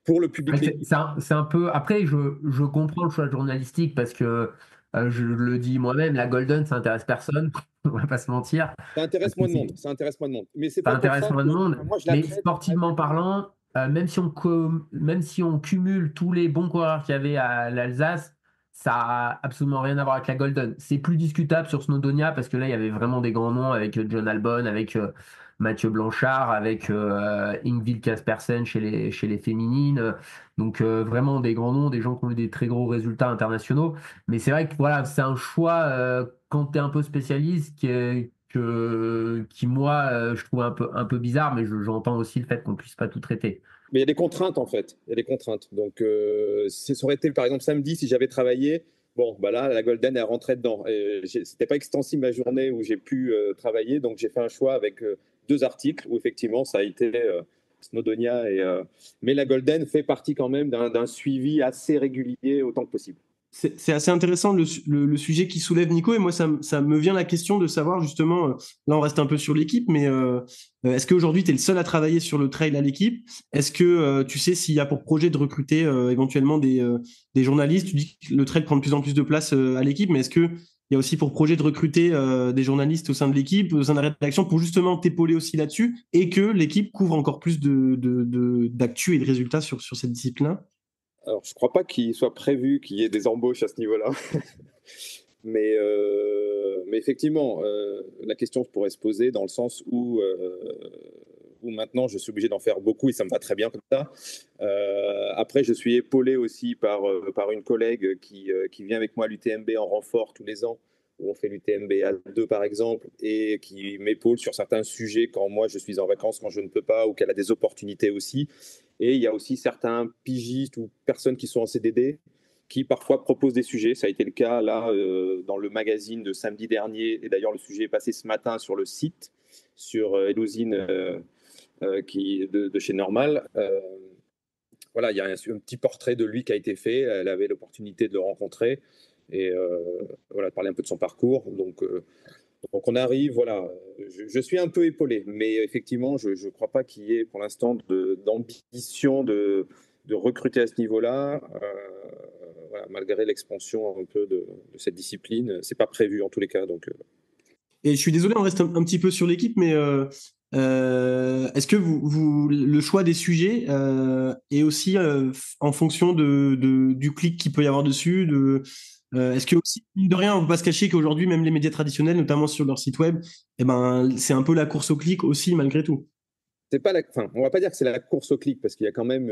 F: pour le public.
D: C'est un peu. Après, je comprends le choix journalistique parce que je le dis moi-même, la Golden, ça intéresse personne. On va pas se mentir.
F: Ça intéresse moins de monde. Ça intéresse moins de monde. Mais c'est
D: Ça
F: pas pour
D: intéresse
F: ça
D: moins
F: que
D: de monde.
F: moi je la
D: Mais
F: traite.
D: sportivement parlant, même si on cumule tous les bons coureurs qu'il y avait à l'Alsace, ça a absolument rien à voir avec la Golden. C'est plus discutable sur Snowdonia parce que là, il y avait vraiment des grands noms avec John Albon, avec Mathieu Blanchard, avec Ingvild Kaspersen chez les féminines. Donc vraiment des grands noms, des gens qui ont eu des très gros résultats internationaux. Mais c'est vrai que voilà, c'est un choix quand tu es un peu spécialiste qui moi, je trouve un peu bizarre, mais j'entends aussi le fait qu'on puisse pas tout traiter.
F: Mais il y a des contraintes en fait. Il y a des contraintes. Donc, si ça aurait été par exemple samedi, si j'avais travaillé, bon, bah là, la Golden est rentrée dedans. C'était pas extensible ma journée où j'ai pu travailler, donc j'ai fait un choix avec 2 articles où effectivement ça a été Snowdonia mais la Golden fait partie quand même d'un suivi assez régulier autant que possible.
A: C'est assez intéressant le sujet qui soulève Nico, et moi ça me vient la question de savoir justement, là on reste un peu sur l'équipe, mais est-ce qu'aujourd'hui tu es le seul à travailler sur le trail à l'équipe? Est-ce que tu sais s'il y a pour projet de recruter éventuellement des journalistes? Tu dis que le trail prend de plus en plus de place à l'équipe, mais est-ce qu'il y a aussi pour projet de recruter des journalistes au sein de l'équipe, au sein de la rédaction, pour justement t'épauler aussi là-dessus, et que l'équipe couvre encore plus d'actu et de résultats sur cette discipline-là?
F: Alors, je ne crois pas qu'il soit prévu qu'il y ait des embauches à ce niveau-là. mais effectivement, la question pourrait se poser dans le sens où maintenant je suis obligé d'en faire beaucoup et ça me va très bien comme ça. Après, je suis épaulé aussi par une collègue qui vient avec moi à l'UTMB en renfort tous les ans, où on fait l'UTMB à 2 par exemple, et qui m'épaule sur certains sujets quand moi je suis en vacances, quand je ne peux pas, ou qu'elle a des opportunités aussi. Et il y a aussi certains pigistes ou personnes qui sont en CDD qui parfois proposent des sujets. Ça a été le cas là dans le magazine de samedi dernier. Et d'ailleurs, le sujet est passé ce matin sur le site, sur Elouzine de chez Normal. Voilà, il y a un petit portrait de lui qui a été fait. Elle avait l'opportunité de le rencontrer et voilà, de parler un peu de son parcours. Donc on arrive, voilà. Je suis un peu épaulé, mais effectivement, je ne crois pas qu'il y ait pour l'instant d'ambition de recruter à ce niveau-là. Voilà, malgré l'expansion un peu de cette discipline, c'est pas prévu en tous les cas. Donc,
A: Et je suis désolé, on reste un petit peu sur l'équipe, mais est-ce que le choix des sujets est aussi en fonction du clic qu'il peut y avoir dessus, est-ce que aussi, mine de rien, on ne peut pas se cacher qu'aujourd'hui, même les médias traditionnels, notamment sur leur site web, eh ben, c'est un peu la course au clic aussi, malgré tout.
F: C'est pas on va pas dire que c'est la course au clic, parce qu'il y a quand même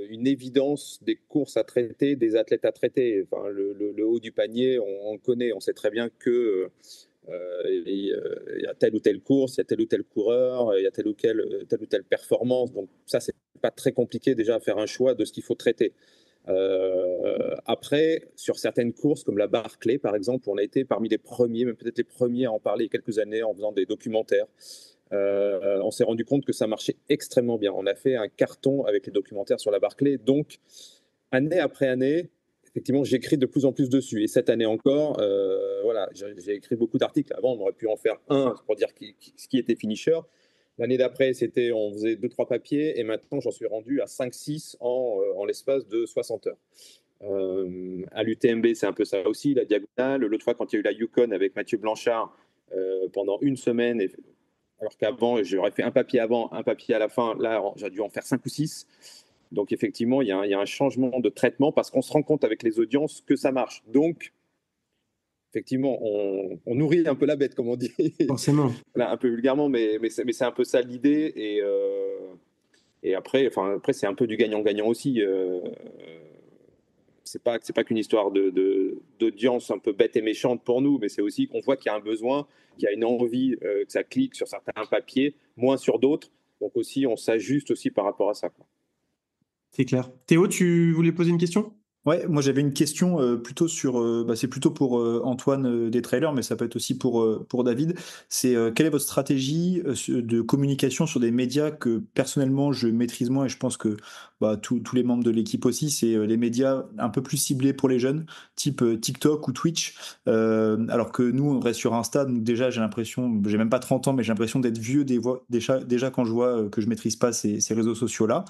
F: une évidence des courses à traiter, des athlètes à traiter. Enfin, le haut du panier, on le connaît, on sait très bien que il y a telle ou telle course, il y a tel ou tel coureur, il y a telle ou telle performance. Donc ça, c'est pas très compliqué déjà à faire un choix de ce qu'il faut traiter. Après, sur certaines courses comme la Barclay, par exemple, on a été parmi les premiers, même peut-être les premiers à en parler il y a quelques années en faisant des documentaires. On s'est rendu compte que ça marchait extrêmement bien. On a fait un carton avec les documentaires sur la Barclay. Donc, année après année, effectivement, j'écris de plus en plus dessus. Et cette année encore, voilà, j'ai écrit beaucoup d'articles. Avant, on aurait pu en faire un pour dire ce qui était finisher. L'année d'après, on faisait 2-3 papiers. Et maintenant, j'en suis rendu à 5-6 en l'espace de 60 heures. À l'UTMB, c'est un peu ça aussi, la diagonale. L'autre fois, quand il y a eu la Yukon avec Mathieu Blanchard, pendant une semaine, alors qu'avant, j'aurais fait un papier avant, un papier à la fin. Là, j'ai dû en faire 5 ou 6. Donc, effectivement, il y a un changement de traitement parce qu'on se rend compte avec les audiences que ça marche. Donc, effectivement, on nourrit un peu la bête, comme on dit.
A: Forcément.
F: Voilà, un peu vulgairement, mais c'est un peu ça l'idée. Et après, c'est un peu du gagnant-gagnant aussi. C'est pas qu'une histoire d'audience un peu bête et méchante pour nous, mais c'est aussi qu'on voit qu'il y a un besoin, qu'il y a une envie que ça clique sur certains papiers, moins sur d'autres. Donc aussi, on s'ajuste aussi par rapport à ça, quoi.
A: C'est clair. Théo, tu voulais poser une question ?
E: Ouais, moi j'avais une question plutôt sur, c'est plutôt pour Antoine des trailers, mais ça peut être aussi pour David. C'est quelle est votre stratégie de communication sur des médias que personnellement je maîtrise moins et je pense que tous les membres de l'équipe aussi, c'est les médias un peu plus ciblés pour les jeunes, type TikTok ou Twitch. Alors que nous on reste sur Insta, donc déjà j'ai l'impression, j'ai même pas 30 ans, mais j'ai l'impression d'être vieux déjà quand je vois que je maîtrise pas ces réseaux sociaux-là.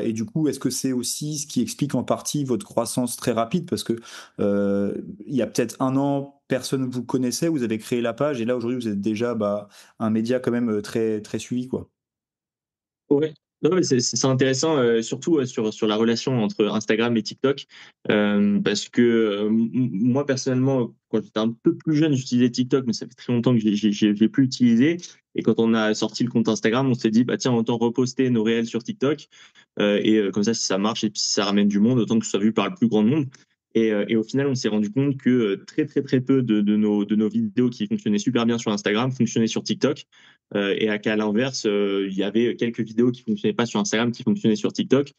E: Et du coup, est-ce que c'est aussi ce qui explique en partie votre croissance très rapide? Parce que il y a peut-être un an, personne ne vous connaissait, vous avez créé la page, et là aujourd'hui, vous êtes déjà un média quand même très, très suivi, quoi.
G: Ouais. Non, mais c'est intéressant, surtout sur la relation entre Instagram et TikTok, parce que moi personnellement, quand j'étais un peu plus jeune, j'utilisais TikTok, mais ça fait très longtemps que j'ai plus utilisé. Et quand on a sorti le compte Instagram, on s'est dit, bah tiens, autant reposter nos réels sur TikTok, comme ça, si ça marche et puis si ça ramène du monde, autant que ce soit vu par le plus grand nombre. Et au final, on s'est rendu compte que très très très peu de nos vidéos qui fonctionnaient super bien sur Instagram fonctionnaient sur TikTok. Et qu'à l'inverse, il y avait quelques vidéos qui fonctionnaient pas sur Instagram, qui fonctionnaient sur TikTok.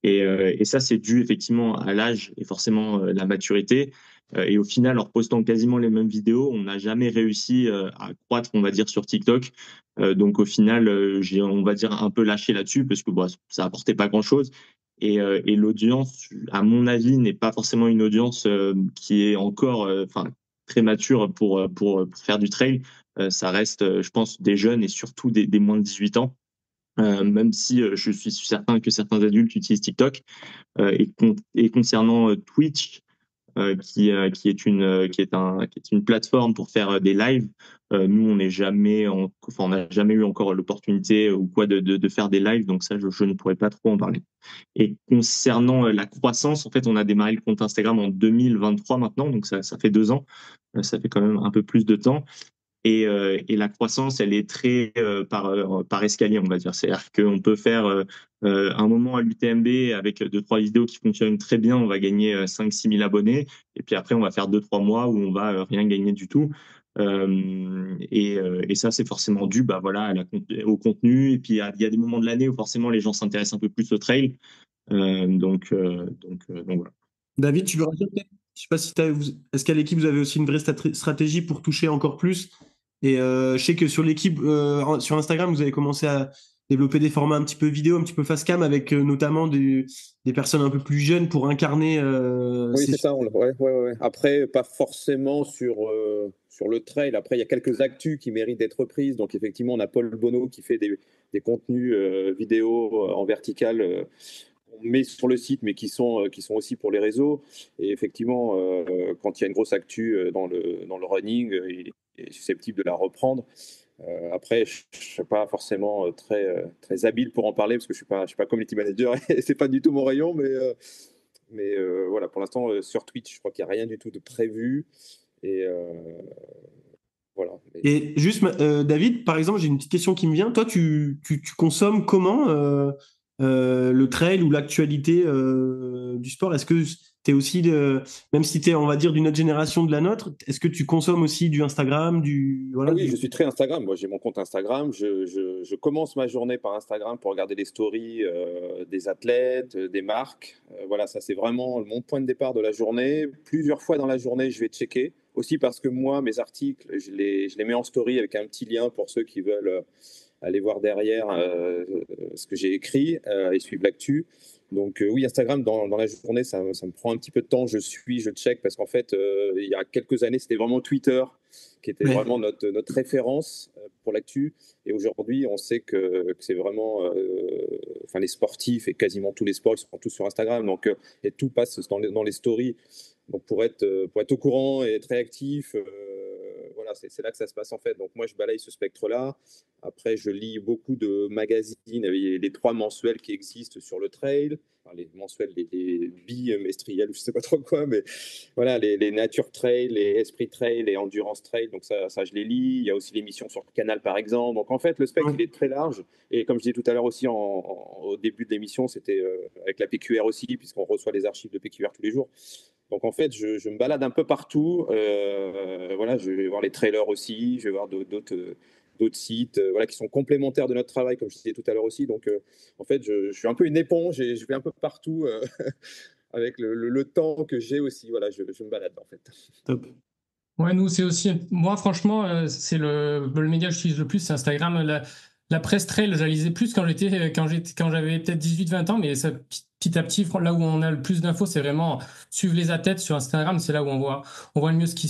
G: Et ça, c'est dû effectivement à l'âge et forcément la maturité. Et au final, en postant quasiment les mêmes vidéos, on n'a jamais réussi à croître, on va dire, sur TikTok. Donc au final, j'ai, on va dire, un peu lâché là-dessus parce que ça apportait pas grand-chose. Et l'audience, à mon avis, n'est pas forcément une audience qui est encore, très mature pour faire du trail. Ça reste, je pense, des jeunes et surtout des moins de 18 ans. Même si je suis certain que certains adultes utilisent TikTok. Et concernant Twitch, qui est une plateforme pour faire des lives, nous on n'a jamais eu encore l'opportunité ou quoi de faire des lives, donc ça je ne pourrais pas trop en parler. Et concernant la croissance, en fait, on a démarré le compte Instagram en 2023 maintenant, donc ça fait 2 ans. Ça fait quand même un peu plus de temps. Et la croissance, elle est très par escalier, on va dire. C'est-à-dire qu'on peut faire un moment à l'UTMB avec 2-3 vidéos qui fonctionnent très bien, on va gagner 5-6 000 abonnés. Et puis après, on va faire 2-3 mois où on va rien gagner du tout. Et ça, c'est forcément dû au contenu. Et puis, il y a des moments de l'année où forcément les gens s'intéressent un peu plus au trail. Donc voilà.
A: David, tu veux rajouter peut-être? Je sais pas si est-ce qu'à l'équipe vous avez aussi une vraie stratégie pour toucher encore plus? Et je sais que sur l'équipe, sur Instagram, vous avez commencé à développer des formats un petit peu vidéo, un petit peu face cam, avec notamment des personnes un peu plus jeunes pour incarner.
F: Oui, c'est ça. Ouais. Après, pas forcément sur le trail. Après, il y a quelques actus qui méritent d'être reprises. Donc, effectivement, on a Paul Bonneau qui fait des contenus vidéo en vertical. On met sur le site, mais qui sont aussi pour les réseaux. Et effectivement, quand il y a une grosse actu dans le running, il est susceptible de la reprendre. Après, je ne suis pas forcément très habile pour en parler parce que je ne suis pas community manager et ce n'est pas du tout mon rayon. Mais voilà, pour l'instant, sur Twitch, je crois qu'il n'y a rien du tout de prévu. Et voilà.
A: Et juste, David, par exemple, j'ai une petite question qui me vient. Toi, tu consommes comment le trail ou l'actualité du sport? Est-ce que tu es aussi, même si tu es, on va dire, d'une autre génération de la nôtre, est-ce que tu consommes aussi du Instagram,
F: Ah oui, je suis très Instagram. Moi, j'ai mon compte Instagram. Je commence ma journée par Instagram pour regarder les stories des athlètes, des marques. Voilà, ça, c'est vraiment mon point de départ de la journée. Plusieurs fois dans la journée, je vais checker. Aussi parce que moi, mes articles, je les mets en story avec un petit lien pour ceux qui veulent aller voir derrière ce que j'ai écrit et suivre l'actu. Donc oui, Instagram, dans la journée, ça me prend un petit peu de temps. Je check, parce qu'en fait, il y a quelques années, c'était vraiment Twitter qui était vraiment notre référence pour l'actu. Et aujourd'hui, on sait que c'est vraiment... les sportifs et quasiment tous les sports, ils sont tous sur Instagram. Donc, et tout passe dans les stories. Donc pour être au courant et être réactif, voilà, c'est là que ça se passe en fait. Donc moi, je balaye ce spectre-là. Après, je lis beaucoup de magazines, les 3 mensuels qui existent sur le trail. Enfin, les mensuels, les bimestriels, ou je sais pas trop quoi, mais voilà, les Nature Trail, les Esprit Trail, les Endurance Trail. Donc ça, je les lis. Il y a aussi l'émission sur Canal, par exemple. Donc en fait, le spectre, il est très large. Et comme je disais tout à l'heure aussi au début de l'émission, c'était avec la PQR aussi, puisqu'on reçoit les archives de PQR tous les jours. Donc en fait, je me balade un peu partout. Voilà, je vais voir les trailers aussi, je vais voir d'autres sites voilà, qui sont complémentaires de notre travail, comme je disais tout à l'heure aussi. Donc en fait, je suis un peu une éponge et je vais un peu partout avec le temps que j'ai aussi. Voilà, je me balade en fait.
A: Top.
C: Ouais, nous, c'est aussi. Moi, franchement, c'est le média que j'utilise le plus, c'est Instagram. La presse trail, je la lisais plus quand j'avais peut-être 18-20 ans, mais ça, petit à petit, là où on a le plus d'infos, c'est vraiment suivre les athlètes sur Instagram. C'est là où on voit le mieux ce qui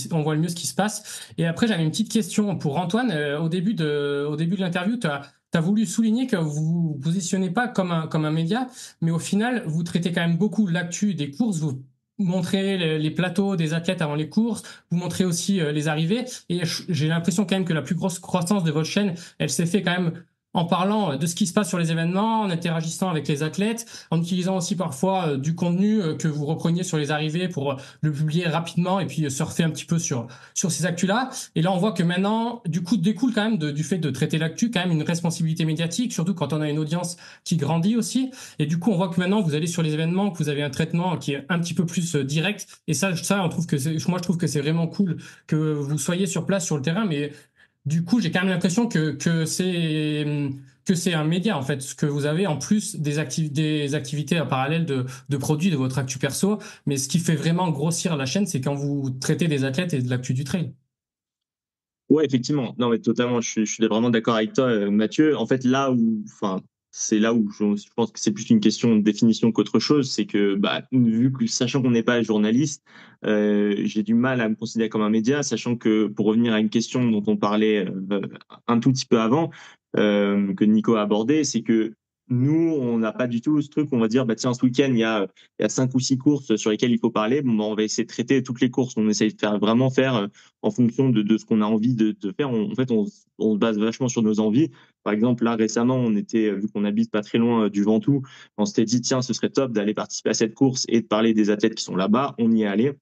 C: se passe. Et après, j'avais une petite question pour Antoine. Au début de l'interview, tu as voulu souligner que vous vous positionnez pas comme un média, mais au final, vous traitez quand même beaucoup l'actu des courses. Vous montrez les plateaux des athlètes avant les courses, vous montrez aussi les arrivées, et j'ai l'impression quand même que la plus grosse croissance de votre chaîne, elle s'est fait quand même en parlant de ce qui se passe sur les événements, en interagissant avec les athlètes, en utilisant aussi parfois du contenu que vous repreniez sur les arrivées pour le publier rapidement et puis surfer un petit peu sur ces actus-là. Et là, on voit que maintenant, du coup, découle quand même du fait de traiter l'actu, quand même une responsabilité médiatique, surtout quand on a une audience qui grandit aussi. Et du coup, on voit que maintenant, vous allez sur les événements, que vous avez un traitement qui est un petit peu plus direct. Et ça, moi, je trouve que c'est vraiment cool que vous soyez sur place, sur le terrain, mais du coup, j'ai quand même l'impression que c'est un média, en fait, ce que vous avez en plus des activités en parallèle de produits de votre actu perso. Mais ce qui fait vraiment grossir la chaîne, c'est quand vous traitez des athlètes et de l'actu du trail.
G: Ouais, effectivement. Non, mais totalement. Je suis vraiment d'accord avec toi, Mathieu. En fait, c'est là où je pense que c'est plus une question de définition qu'autre chose. C'est que, vu que, sachant qu'on n'est pas journaliste, j'ai du mal à me considérer comme un média, sachant que, pour revenir à une question dont on parlait un tout petit peu avant, que Nico a abordé, c'est que nous, on n'a pas du tout ce truc où on va dire, tiens, ce week-end, il y a 5 ou 6 courses sur lesquelles il faut parler. Bon, on va essayer de traiter toutes les courses. On essaye de vraiment faire en fonction de ce qu'on a envie de faire. En fait, on se base vachement sur nos envies. Par exemple, là, récemment, vu qu'on habite pas très loin du Ventoux, on s'était dit, tiens, ce serait top d'aller participer à cette course et de parler des athlètes qui sont là-bas. On y est allé.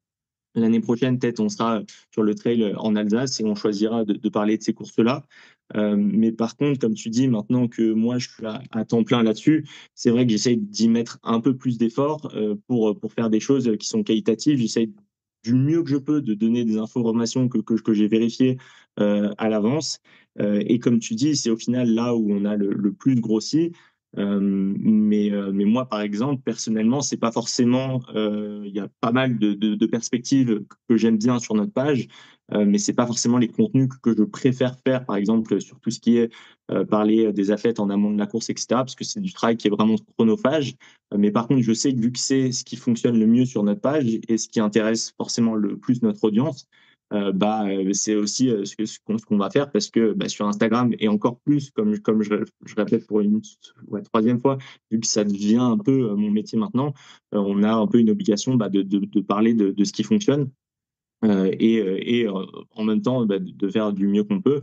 G: L'année prochaine, peut-être, on sera sur le trail en Alsace et on choisira de parler de ces courses-là. Mais par contre, comme tu dis, maintenant que moi, je suis à temps plein là-dessus, c'est vrai que j'essaie d'y mettre un peu plus d'efforts pour faire des choses qui sont qualitatives. J'essaie du mieux que je peux de donner des informations que j'ai vérifiées à l'avance. Et comme tu dis, c'est au final là où on a le plus grossi. Mais moi, par exemple, personnellement, c'est pas forcément. Il y a pas mal de perspectives que j'aime bien sur notre page, mais c'est pas forcément les contenus que je préfère faire. Par exemple, sur tout ce qui est parler des athlètes en amont de la course, etc. Parce que c'est du travail qui est vraiment chronophage. Mais par contre, je sais que vu que c'est ce qui fonctionne le mieux sur notre page et ce qui intéresse forcément le plus notre audience, c'est aussi ce qu'on va faire parce que sur Instagram et encore plus, comme je répète pour une troisième fois, vu que ça devient un peu mon métier maintenant, on a un peu une obligation de parler de ce qui fonctionne et en même temps de faire du mieux qu'on peut.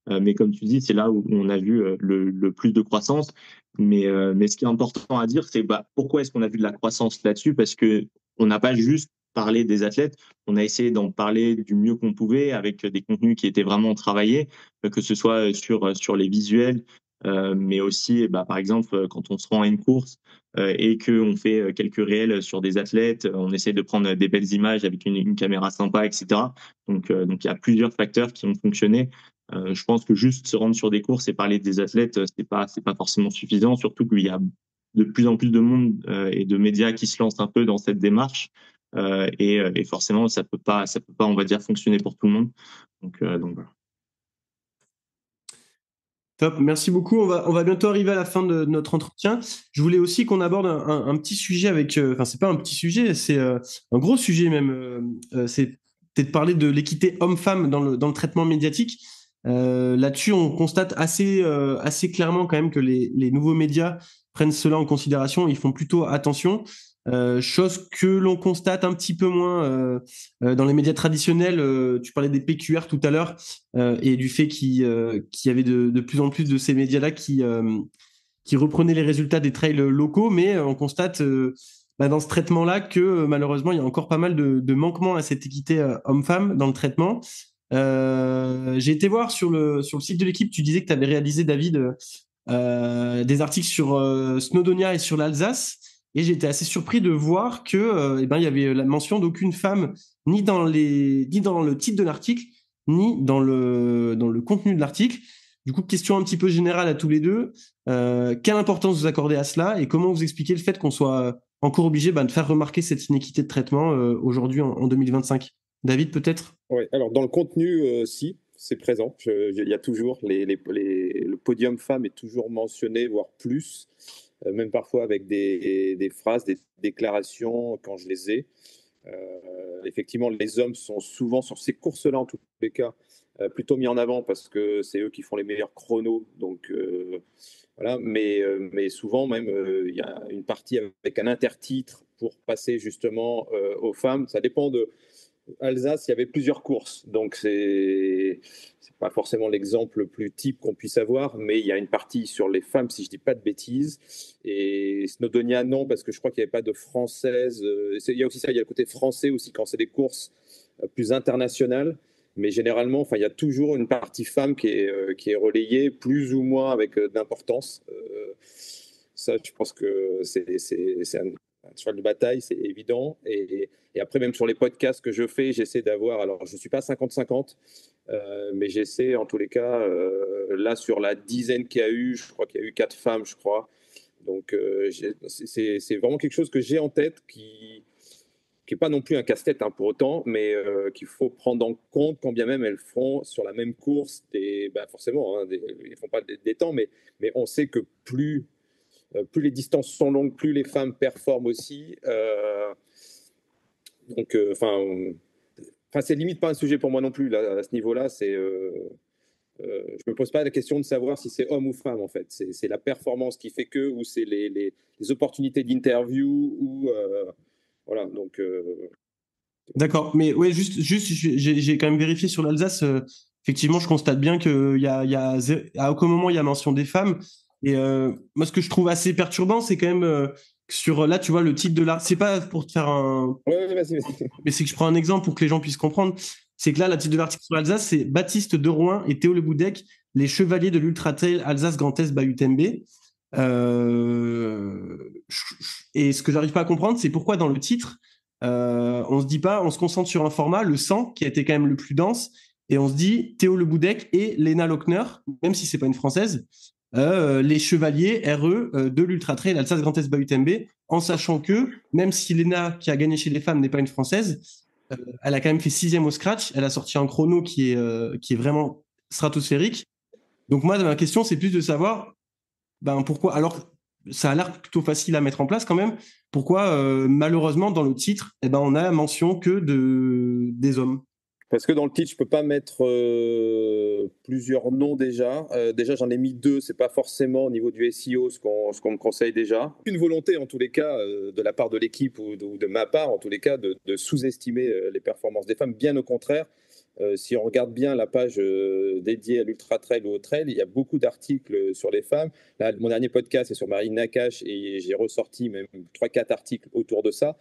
G: Mais comme tu dis, c'est là où on a vu le plus de croissance. Mais ce qui est important à dire, c'est pourquoi est-ce qu'on a vu de la croissance là-dessus? Parce que on n'a pas juste parlé des athlètes, on a essayé d'en parler du mieux qu'on pouvait avec des contenus qui étaient vraiment travaillés, que ce soit sur les visuels, mais aussi, par exemple, quand on se rend à une course et qu'on fait quelques réels sur des athlètes, on essaie de prendre des belles images avec une caméra sympa, etc. Donc, il y a plusieurs facteurs qui ont fonctionné. Je pense que juste se rendre sur des courses et parler des athlètes, c'est pas forcément suffisant, surtout qu'il y a de plus en plus de monde et de médias qui se lancent un peu dans cette démarche. Et forcément, ça peut pas, on va dire, fonctionner pour tout le monde. Donc voilà.
A: Top, merci beaucoup. On va bientôt arriver à la fin de notre entretien. Je voulais aussi qu'on aborde un petit sujet avec, c'est pas un petit sujet, c'est un gros sujet même. C'est peut-être parler de l'équité homme-femme dans le traitement médiatique. Là-dessus, on constate assez clairement quand même que les nouveaux médias prennent cela en considération. Ils font plutôt attention. Chose que l'on constate un petit peu moins dans les médias traditionnels. Tu parlais des PQR tout à l'heure et du fait qu'il y avait de plus en plus de ces médias-là qui reprenaient les résultats des trails locaux, mais on constate dans ce traitement-là que malheureusement, il y a encore pas mal de manquements à cette équité homme-femme dans le traitement. J'ai été voir sur le site de l'équipe, tu disais que tu avais réalisé, David, des articles sur Snowdonia et sur l'Alsace. Et j'étais assez surpris de voir que il y avait la mention d'aucune femme ni dans le titre de l'article, ni dans le contenu de l'article. Du coup, question un petit peu générale à tous les deux. Quelle importance vous accordez à cela et comment vous expliquez le fait qu'on soit encore obligé de faire remarquer cette inéquité de traitement aujourd'hui en 2025? David, peut-être?
F: Oui, alors dans le contenu, si, c'est présent. Il y a toujours le podium femmes est toujours mentionné, voire plus, même parfois avec des phrases, des déclarations quand je les ai. Effectivement, les hommes sont souvent sur ces courses-là, en tous les cas, plutôt mis en avant parce que c'est eux qui font les meilleurs chronos. Donc voilà, mais souvent même, il y a une partie avec un intertitre pour passer justement aux femmes. Ça dépend de Alsace, il y avait plusieurs courses, donc c'est pas forcément l'exemple le plus type qu'on puisse avoir, mais il y a une partie sur les femmes, si je dis pas de bêtises, et Snowdonia non, parce que je crois qu'il n'y avait pas de française. Il y a aussi ça, il y a le côté français aussi quand c'est des courses plus internationales, mais généralement, enfin, il y a toujours une partie femme qui est relayée plus ou moins avec d'importance. Ça, je pense que c'est un cheval de bataille, c'est évident. Et après, même sur les podcasts que je fais, j'essaie d'avoir. Alors, je ne suis pas 50-50, mais j'essaie, en tous les cas, là, sur la dizaine qu'il y a eu, je crois qu'il y a eu 4 femmes, je crois. Donc, c'est vraiment quelque chose que j'ai en tête qui n'est pas non plus un casse-tête pour autant, mais qu'il faut prendre en compte quand bien même elles font sur la même course forcément, ils ne font pas des temps, mais on sait que plus les distances sont longues, plus les femmes performent aussi. Donc, c'est limite pas un sujet pour moi non plus là, à ce niveau-là. Je me pose pas la question de savoir si c'est homme ou femme en fait. C'est la performance qui fait que, ou c'est les opportunités d'interview, ou voilà. Donc.
A: D'accord, mais ouais, juste, j'ai quand même vérifié sur l'Alsace. Effectivement, je constate bien à aucun moment il y a mention des femmes. Et moi, ce que je trouve assez perturbant, c'est quand même là, tu vois, le titre de l'article. C'est pas pour te faire un.
F: Ouais, vas-y.
A: Mais c'est que je prends un exemple pour que les gens puissent comprendre. C'est que là, le titre de l'article sur l'Alsace, c'est Baptiste de Rouen et Théo Le Boudec, les chevaliers de l'Ultra Trail Alsace Grand Est by UTMB. Et ce que j'arrive pas à comprendre, c'est pourquoi dans le titre, on se concentre sur un format, le 100, qui a été quand même le plus dense, et on se dit Théo Le Boudec et Lena Lochner, même si c'est pas une française, les chevaliers RE de l'Ultra Trail Alsace Grand Est by UTMB, en sachant que même si Lena, qui a gagné chez les femmes, n'est pas une française, elle a quand même fait 6e au scratch, elle a sorti un chrono qui est vraiment stratosphérique. Donc moi, ma question, c'est plus de savoir pourquoi, alors ça a l'air plutôt facile à mettre en place quand même, pourquoi malheureusement dans le titre, on a mention que des hommes.
F: Parce que dans le titre, je ne peux pas mettre plusieurs noms déjà. Déjà, j'en ai mis 2. Ce n'est pas forcément au niveau du SEO ce qu'on me conseille déjà. Une volonté, en tous les cas, de la part de l'équipe ou de ma part, en tous les cas, de sous-estimer les performances des femmes. Bien au contraire, si on regarde bien la page dédiée à l'Ultra Trail ou au Trail, il y a beaucoup d'articles sur les femmes. Là, mon dernier podcast est sur Marine Nakache et j'ai ressorti même 3-4 articles autour de ça.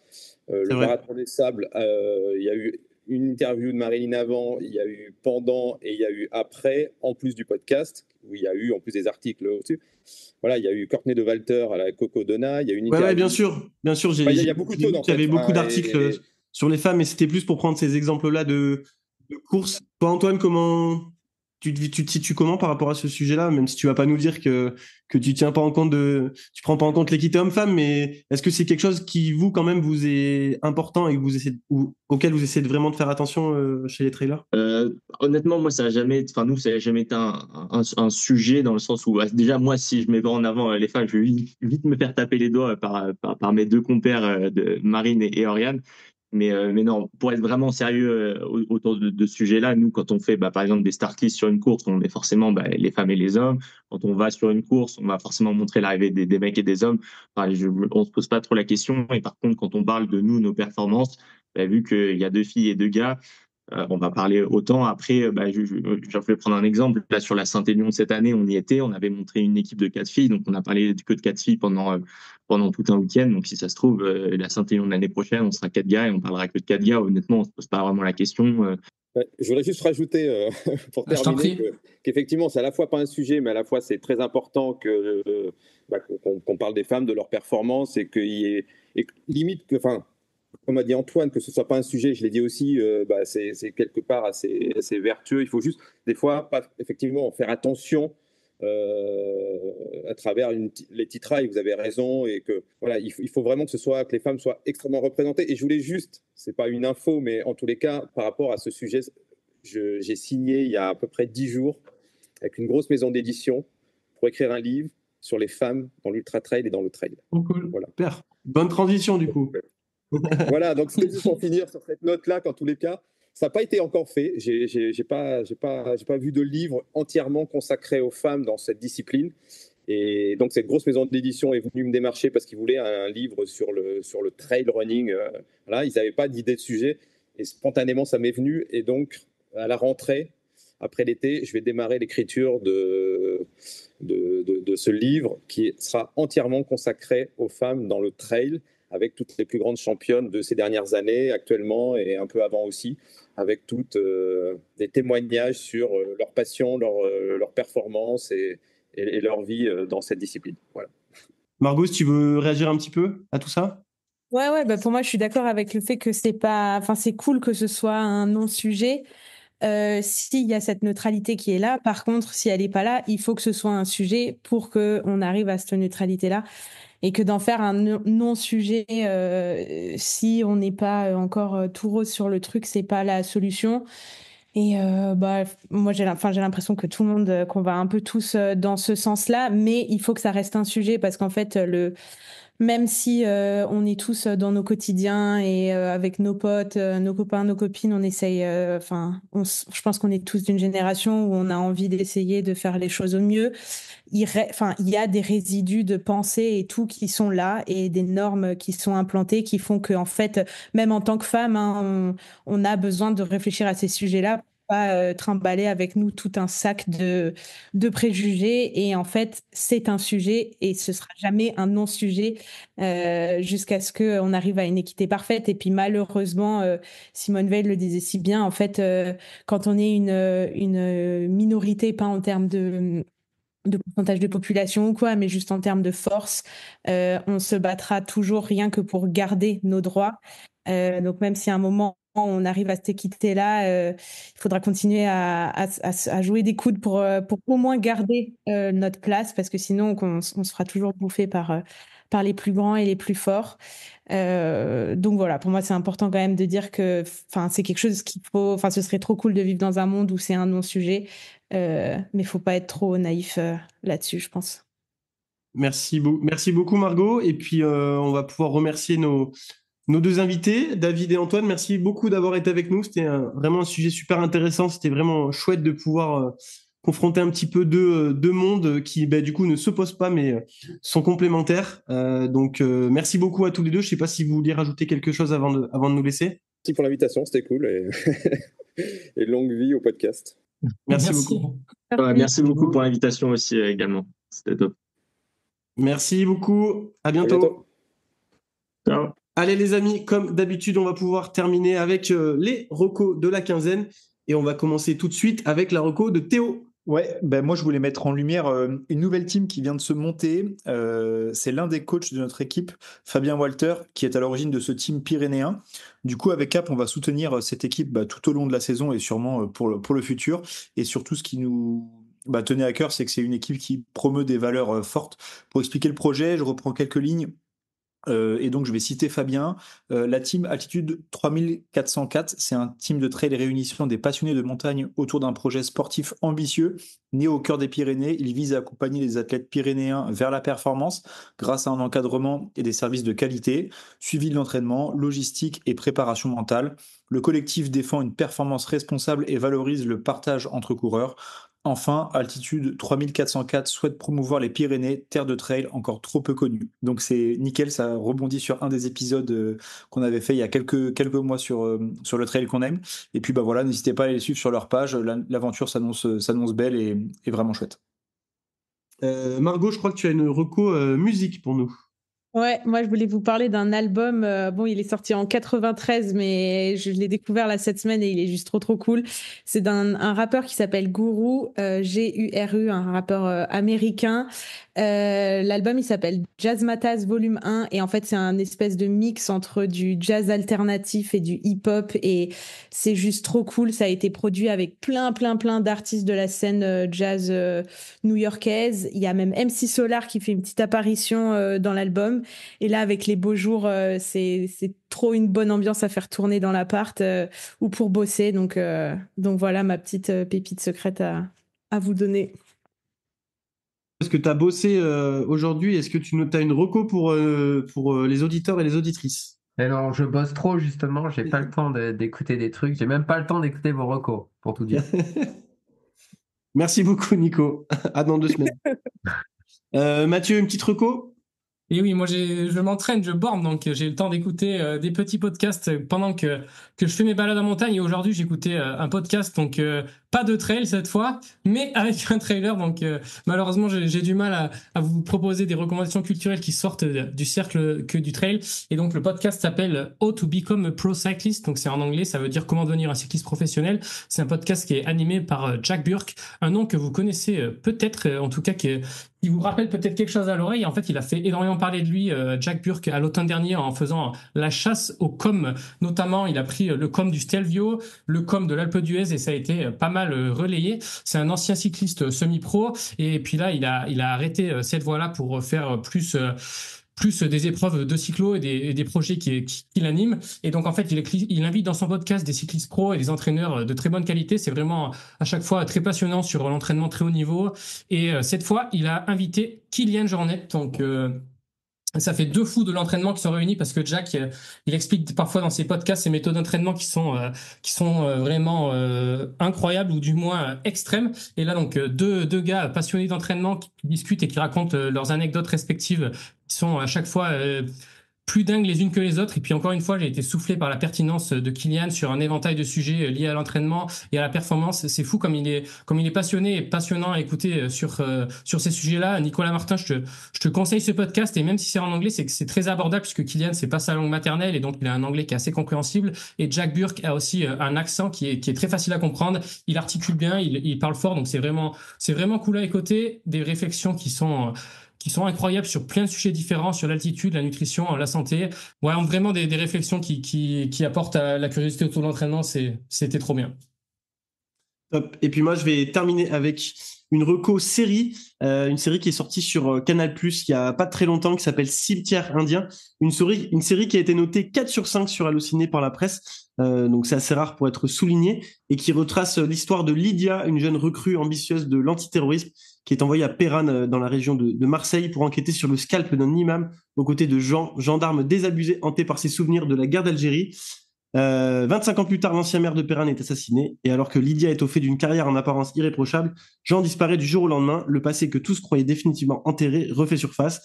F: Le marathon des sables, il y a eu une interview de Marilyn avant, il y a eu pendant et il y a eu après, en plus du podcast, où il y a eu en plus des articles au-dessus. Voilà, il y a eu Courtney de Walter à la Cocodona, il y a eu une interview.
A: Ouais, bien sûr. Il
F: y a beaucoup de choses.
A: Il y avait beaucoup d'articles sur les femmes, mais c'était plus pour prendre ces exemples-là de courses. Toi, Antoine, tu te situes comment par rapport à ce sujet-là, même si tu vas pas nous dire que tu prends pas en compte l'équité homme-femme, mais est-ce que c'est quelque chose qui vous quand même vous est important et que auquel vous essayez vraiment de faire attention chez les trailers?
G: Honnêtement, moi ça a jamais été un sujet, dans le sens où déjà moi, si je mets pas en avant les femmes, je vais vite me faire taper les doigts par mes 2 compères de Marine et Oriane. Mais non, pour être vraiment sérieux autour de ce sujet-là, nous, quand on fait par exemple des start lists sur une course, on met forcément les femmes et les hommes. Quand on va sur une course, on va forcément montrer l'arrivée des mecs et des hommes. On ne se pose pas trop la question. Et par contre, quand on parle de nos performances, vu qu'il y a 2 filles et 2 gars, on va parler autant. Après, je vais prendre un exemple. Là, sur la Saint-Élion cette année, on y était. On avait montré une équipe de 4 filles. Donc, on a parlé que de 4 filles pendant tout un week-end. Donc, si ça se trouve, la Saint-Élion de l'année prochaine, on sera 4 gars et on parlera que de 4 gars. Honnêtement, on ne se pose pas vraiment la question.
F: Je voudrais juste rajouter, pour terminer, qu'effectivement, c'est à la fois pas un sujet, mais à la fois, c'est très important qu'on parle des femmes, de leur performance, et qu'il y ait limite comme a dit Antoine, que ce ne soit pas un sujet, je l'ai dit aussi, c'est quelque part assez vertueux. Il faut juste, des fois, effectivement, faire attention à travers les titrailles. Vous avez raison, et que voilà, il faut vraiment que les femmes soient extrêmement représentées. Et je voulais juste, c'est pas une info, mais en tous les cas, par rapport à ce sujet, j'ai signé il y a à peu près 10 jours avec une grosse maison d'édition pour écrire un livre sur les femmes dans l'ultra trail et dans le trail.
A: Oh, cool.
F: Voilà.
A: Super. Bonne transition du coup.
F: Voilà, donc c'était juste pour finir sur cette note-là, qu'en tous les cas, ça n'a pas été encore fait. J'ai pas vu de livre entièrement consacré aux femmes dans cette discipline. Et donc cette grosse maison d'édition est venue me démarcher parce qu'ils voulaient un livre sur le trail running. Voilà, ils n'avaient pas d'idée de sujet. Et spontanément, ça m'est venu. Et donc, à la rentrée, après l'été, je vais démarrer l'écriture de ce livre qui sera entièrement consacré aux femmes dans le trail, avec toutes les plus grandes championnes de ces dernières années, actuellement et un peu avant aussi, avec toutes des témoignages sur leur passion, leur performance et leur vie dans cette discipline. Voilà.
A: Margot, si tu veux réagir un petit peu à tout ça?
B: Ouais, bah pour moi, je suis d'accord avec le fait que c'est cool que ce soit un non-sujet. S'il y a cette neutralité qui est là, par contre, si elle n'est pas là, il faut que ce soit un sujet pour qu'on arrive à cette neutralité-là, et que d'en faire un non-sujet, si on n'est pas encore tout rose sur le truc, c'est pas la solution. Et moi, j'ai l'impression que tout le monde, qu'on va un peu tous dans ce sens-là, mais il faut que ça reste un sujet, parce qu'en fait, même si on est tous dans nos quotidiens et avec nos potes, nos copains, nos copines, on essaye. Je pense qu'on est tous d'une génération où on a envie d'essayer de faire les choses au mieux. Il y a des résidus de pensée et tout qui sont là, et des normes qui sont implantées, qui font que, en fait, même en tant que femme, hein, on a besoin de réfléchir à ces sujets-là, pas trimballer avec nous tout un sac de préjugés. Et en fait, c'est un sujet et ce sera jamais un non-sujet jusqu'à ce qu'on arrive à une équité parfaite. Et puis malheureusement, Simone Veil le disait si bien, en fait, quand on est une minorité, pas en termes de pourcentage de population ou quoi, mais juste en termes de force, on se battra toujours rien que pour garder nos droits. Donc même si à un moment on arrive à cette équité-là, il faudra continuer à jouer des coudes pour au moins garder notre place, parce que sinon on se fera toujours bouffer par les plus grands et les plus forts. Donc voilà, pour moi c'est important quand même de dire que c'est quelque chose qu'il faut, ce serait trop cool de vivre dans un monde où c'est un non-sujet, mais il faut pas être trop naïf là-dessus, je pense.
A: Merci beaucoup Margot, et puis on va pouvoir remercier nos deux invités, David et Antoine. Merci beaucoup d'avoir été avec nous, c'était vraiment un sujet super intéressant, c'était vraiment chouette de pouvoir confronter un petit peu deux mondes qui du coup ne s'opposent pas mais sont complémentaires. Donc merci beaucoup à tous les deux. Je ne sais pas si vous vouliez rajouter quelque chose avant de nous laisser.
F: Merci pour l'invitation, c'était cool, et longue vie au podcast.
A: Merci beaucoup.
G: Merci beaucoup pour l'invitation aussi également, c'était top.
A: Merci beaucoup, à bientôt.
G: Ciao.
A: Allez les amis, comme d'habitude, on va pouvoir terminer avec les recos de la quinzaine, et on va commencer tout de suite avec la reco de Théo.
E: Ouais, moi je voulais mettre en lumière une nouvelle team qui vient de se monter. C'est l'un des coachs de notre équipe, Fabien Walter, qui est à l'origine de ce team pyrénéen. Du coup, avec Cap, on va soutenir cette équipe tout au long de la saison et sûrement pour le futur. Et surtout, ce qui nous tenait à cœur, c'est que c'est une équipe qui promeut des valeurs fortes. Pour expliquer le projet, je reprends quelques lignes. Et donc, je vais citer Fabien. La team Altitude 3404, c'est un team de trail réunissant des passionnés de montagne autour d'un projet sportif ambitieux. Né au cœur des Pyrénées, il vise à accompagner les athlètes pyrénéens vers la performance grâce à un encadrement et des services de qualité, suivi de l'entraînement, logistique et préparation mentale. Le collectif défend une performance responsable et valorise le partage entre coureurs. Enfin, Altitude 3404 souhaite promouvoir les Pyrénées, terre de trail encore trop peu connue. Donc c'est nickel, ça rebondit sur un des épisodes qu'on avait fait il y a quelques mois sur le trail qu'on aime. Et puis voilà, n'hésitez pas à les suivre sur leur page, l'aventure s'annonce belle et vraiment chouette.
A: Margot, je crois que tu as une reco musique pour nous.
B: Ouais, moi je voulais vous parler d'un album. Bon, il est sorti en 93, mais je l'ai découvert là cette semaine et il est juste trop cool. C'est d'un rappeur qui s'appelle Guru, Guru, un rappeur américain. L'album il s'appelle Jazzmatazz Volume 1 et en fait c'est un espèce de mix entre du jazz alternatif et du hip-hop et c'est juste trop cool. Ça a été produit avec plein d'artistes de la scène jazz new-yorkaise. Il y a même MC Solar qui fait une petite apparition dans l'album. Et là, avec les beaux jours, c'est trop une bonne ambiance à faire tourner dans l'appart ou pour bosser. Donc voilà ma petite pépite secrète à vous donner.
A: Est-ce que tu as bossé aujourd'hui? Est-ce que tu as une reco pour les auditeurs et les auditrices?
D: Et non, je bosse trop justement, j'ai pas le temps d'écouter des trucs, j'ai même pas le temps d'écouter vos recos, pour tout dire.
A: Merci beaucoup, Nico. À dans 2 semaines. Mathieu, une petite reco?
C: Et oui, moi je m'entraîne, je borne, donc j'ai le temps d'écouter des petits podcasts pendant que je fais mes balades en montagne. Et aujourd'hui, j'ai écouté un podcast, donc pas de trail cette fois, mais avec un trailer. Donc malheureusement, j'ai du mal à vous proposer des recommandations culturelles qui sortent du cercle que du trail. Et donc le podcast s'appelle How to Become a Pro Cyclist. Donc c'est en anglais, ça veut dire comment devenir un cycliste professionnel. C'est un podcast qui est animé par Jack Burke, un nom que vous connaissez peut-être, en tout cas qui vous rappelle peut-être quelque chose à l'oreille. En fait, il a fait énormément parler de lui, Jack Burke, à l'automne dernier en faisant la chasse au com. Notamment, il a pris le com du Stelvio, le com de l'Alpe d'Huez et ça a été pas mal relayé. C'est un ancien cycliste semi-pro et puis là, il a arrêté cette voie-là pour faire plus des épreuves de cyclo et des projets qu'il anime. Et donc, en fait, il invite dans son podcast des cyclistes pros et des entraîneurs de très bonne qualité. C'est vraiment à chaque fois très passionnant sur l'entraînement très haut niveau. Et cette fois, il a invité Kylian Jornet. Donc, ça fait 2 fous de l'entraînement qui sont réunis parce que Jack, il explique parfois dans ses podcasts ses méthodes d'entraînement qui sont vraiment incroyables ou du moins extrêmes. Et là, donc, deux gars passionnés d'entraînement qui discutent et qui racontent leurs anecdotes respectives qui sont à chaque fois plus dingues les unes que les autres. Et puis encore une fois, j'ai été soufflé par la pertinence de Kylian sur un éventail de sujets liés à l'entraînement et à la performance. C'est fou comme il est passionné et passionnant à écouter sur ces sujets-là. Nicolas Martin, je te conseille ce podcast et même si c'est en anglais, c'est que c'est très abordable puisque Kylian, c'est pas sa langue maternelle et donc il a un anglais qui est assez compréhensible. Et Jack Burke a aussi un accent qui est très facile à comprendre. Il articule bien, il parle fort, donc c'est vraiment cool à écouter. Des réflexions qui sont incroyables sur plein de sujets différents, sur l'altitude, la nutrition, la santé. Ouais, vraiment des réflexions qui apportent à la curiosité autour de l'entraînement. C'était trop bien.
A: Top. Et puis moi, je vais terminer avec une reco série, une série qui est sortie sur Canal+, il y a pas très longtemps, qui s'appelle Cimetière Indien. Une série qui a été notée 4/5 sur Allociné par la presse. Donc c'est assez rare pour être souligné et qui retrace l'histoire de Lydia, une jeune recrue ambitieuse de l'antiterrorisme qui est envoyée à Péranne dans la région de Marseille pour enquêter sur le scalp d'un imam aux côtés de gendarmes désabusés hantés par ses souvenirs de la guerre d'Algérie. 25 ans plus tard, l'ancien maire de Péranne est assassiné et alors que Lydia est au fait d'une carrière en apparence irréprochable, Jean disparaît du jour au lendemain. Le passé que tous croyaient définitivement enterré refait surface.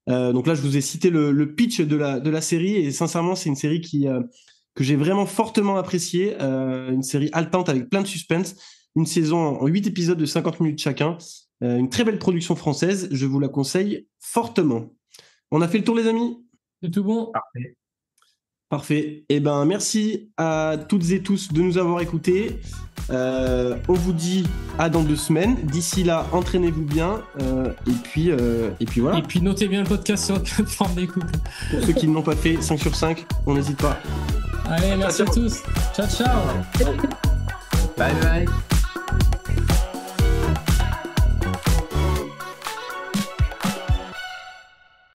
A: Donc là, je vous ai cité le pitch de la série et sincèrement, c'est une série que j'ai vraiment fortement appréciée. Une série haletante avec plein de suspense. Une saison en 8 épisodes de 50 minutes chacun. Une très belle production française. Je vous la conseille fortement. On a fait le tour, les amis?
C: C'est tout bon.
A: Parfait. Eh ben, merci à toutes et tous de nous avoir écoutés. On vous dit à dans 2 semaines. D'ici là, entraînez-vous bien. Et puis voilà.
C: Et puis notez bien le podcast sur votre plateforme d'écoute.
A: Pour ceux qui ne l'ont pas fait, 5/5, on n'hésite pas.
C: Allez, merci à tous. Ciao, ciao.
D: Bye bye.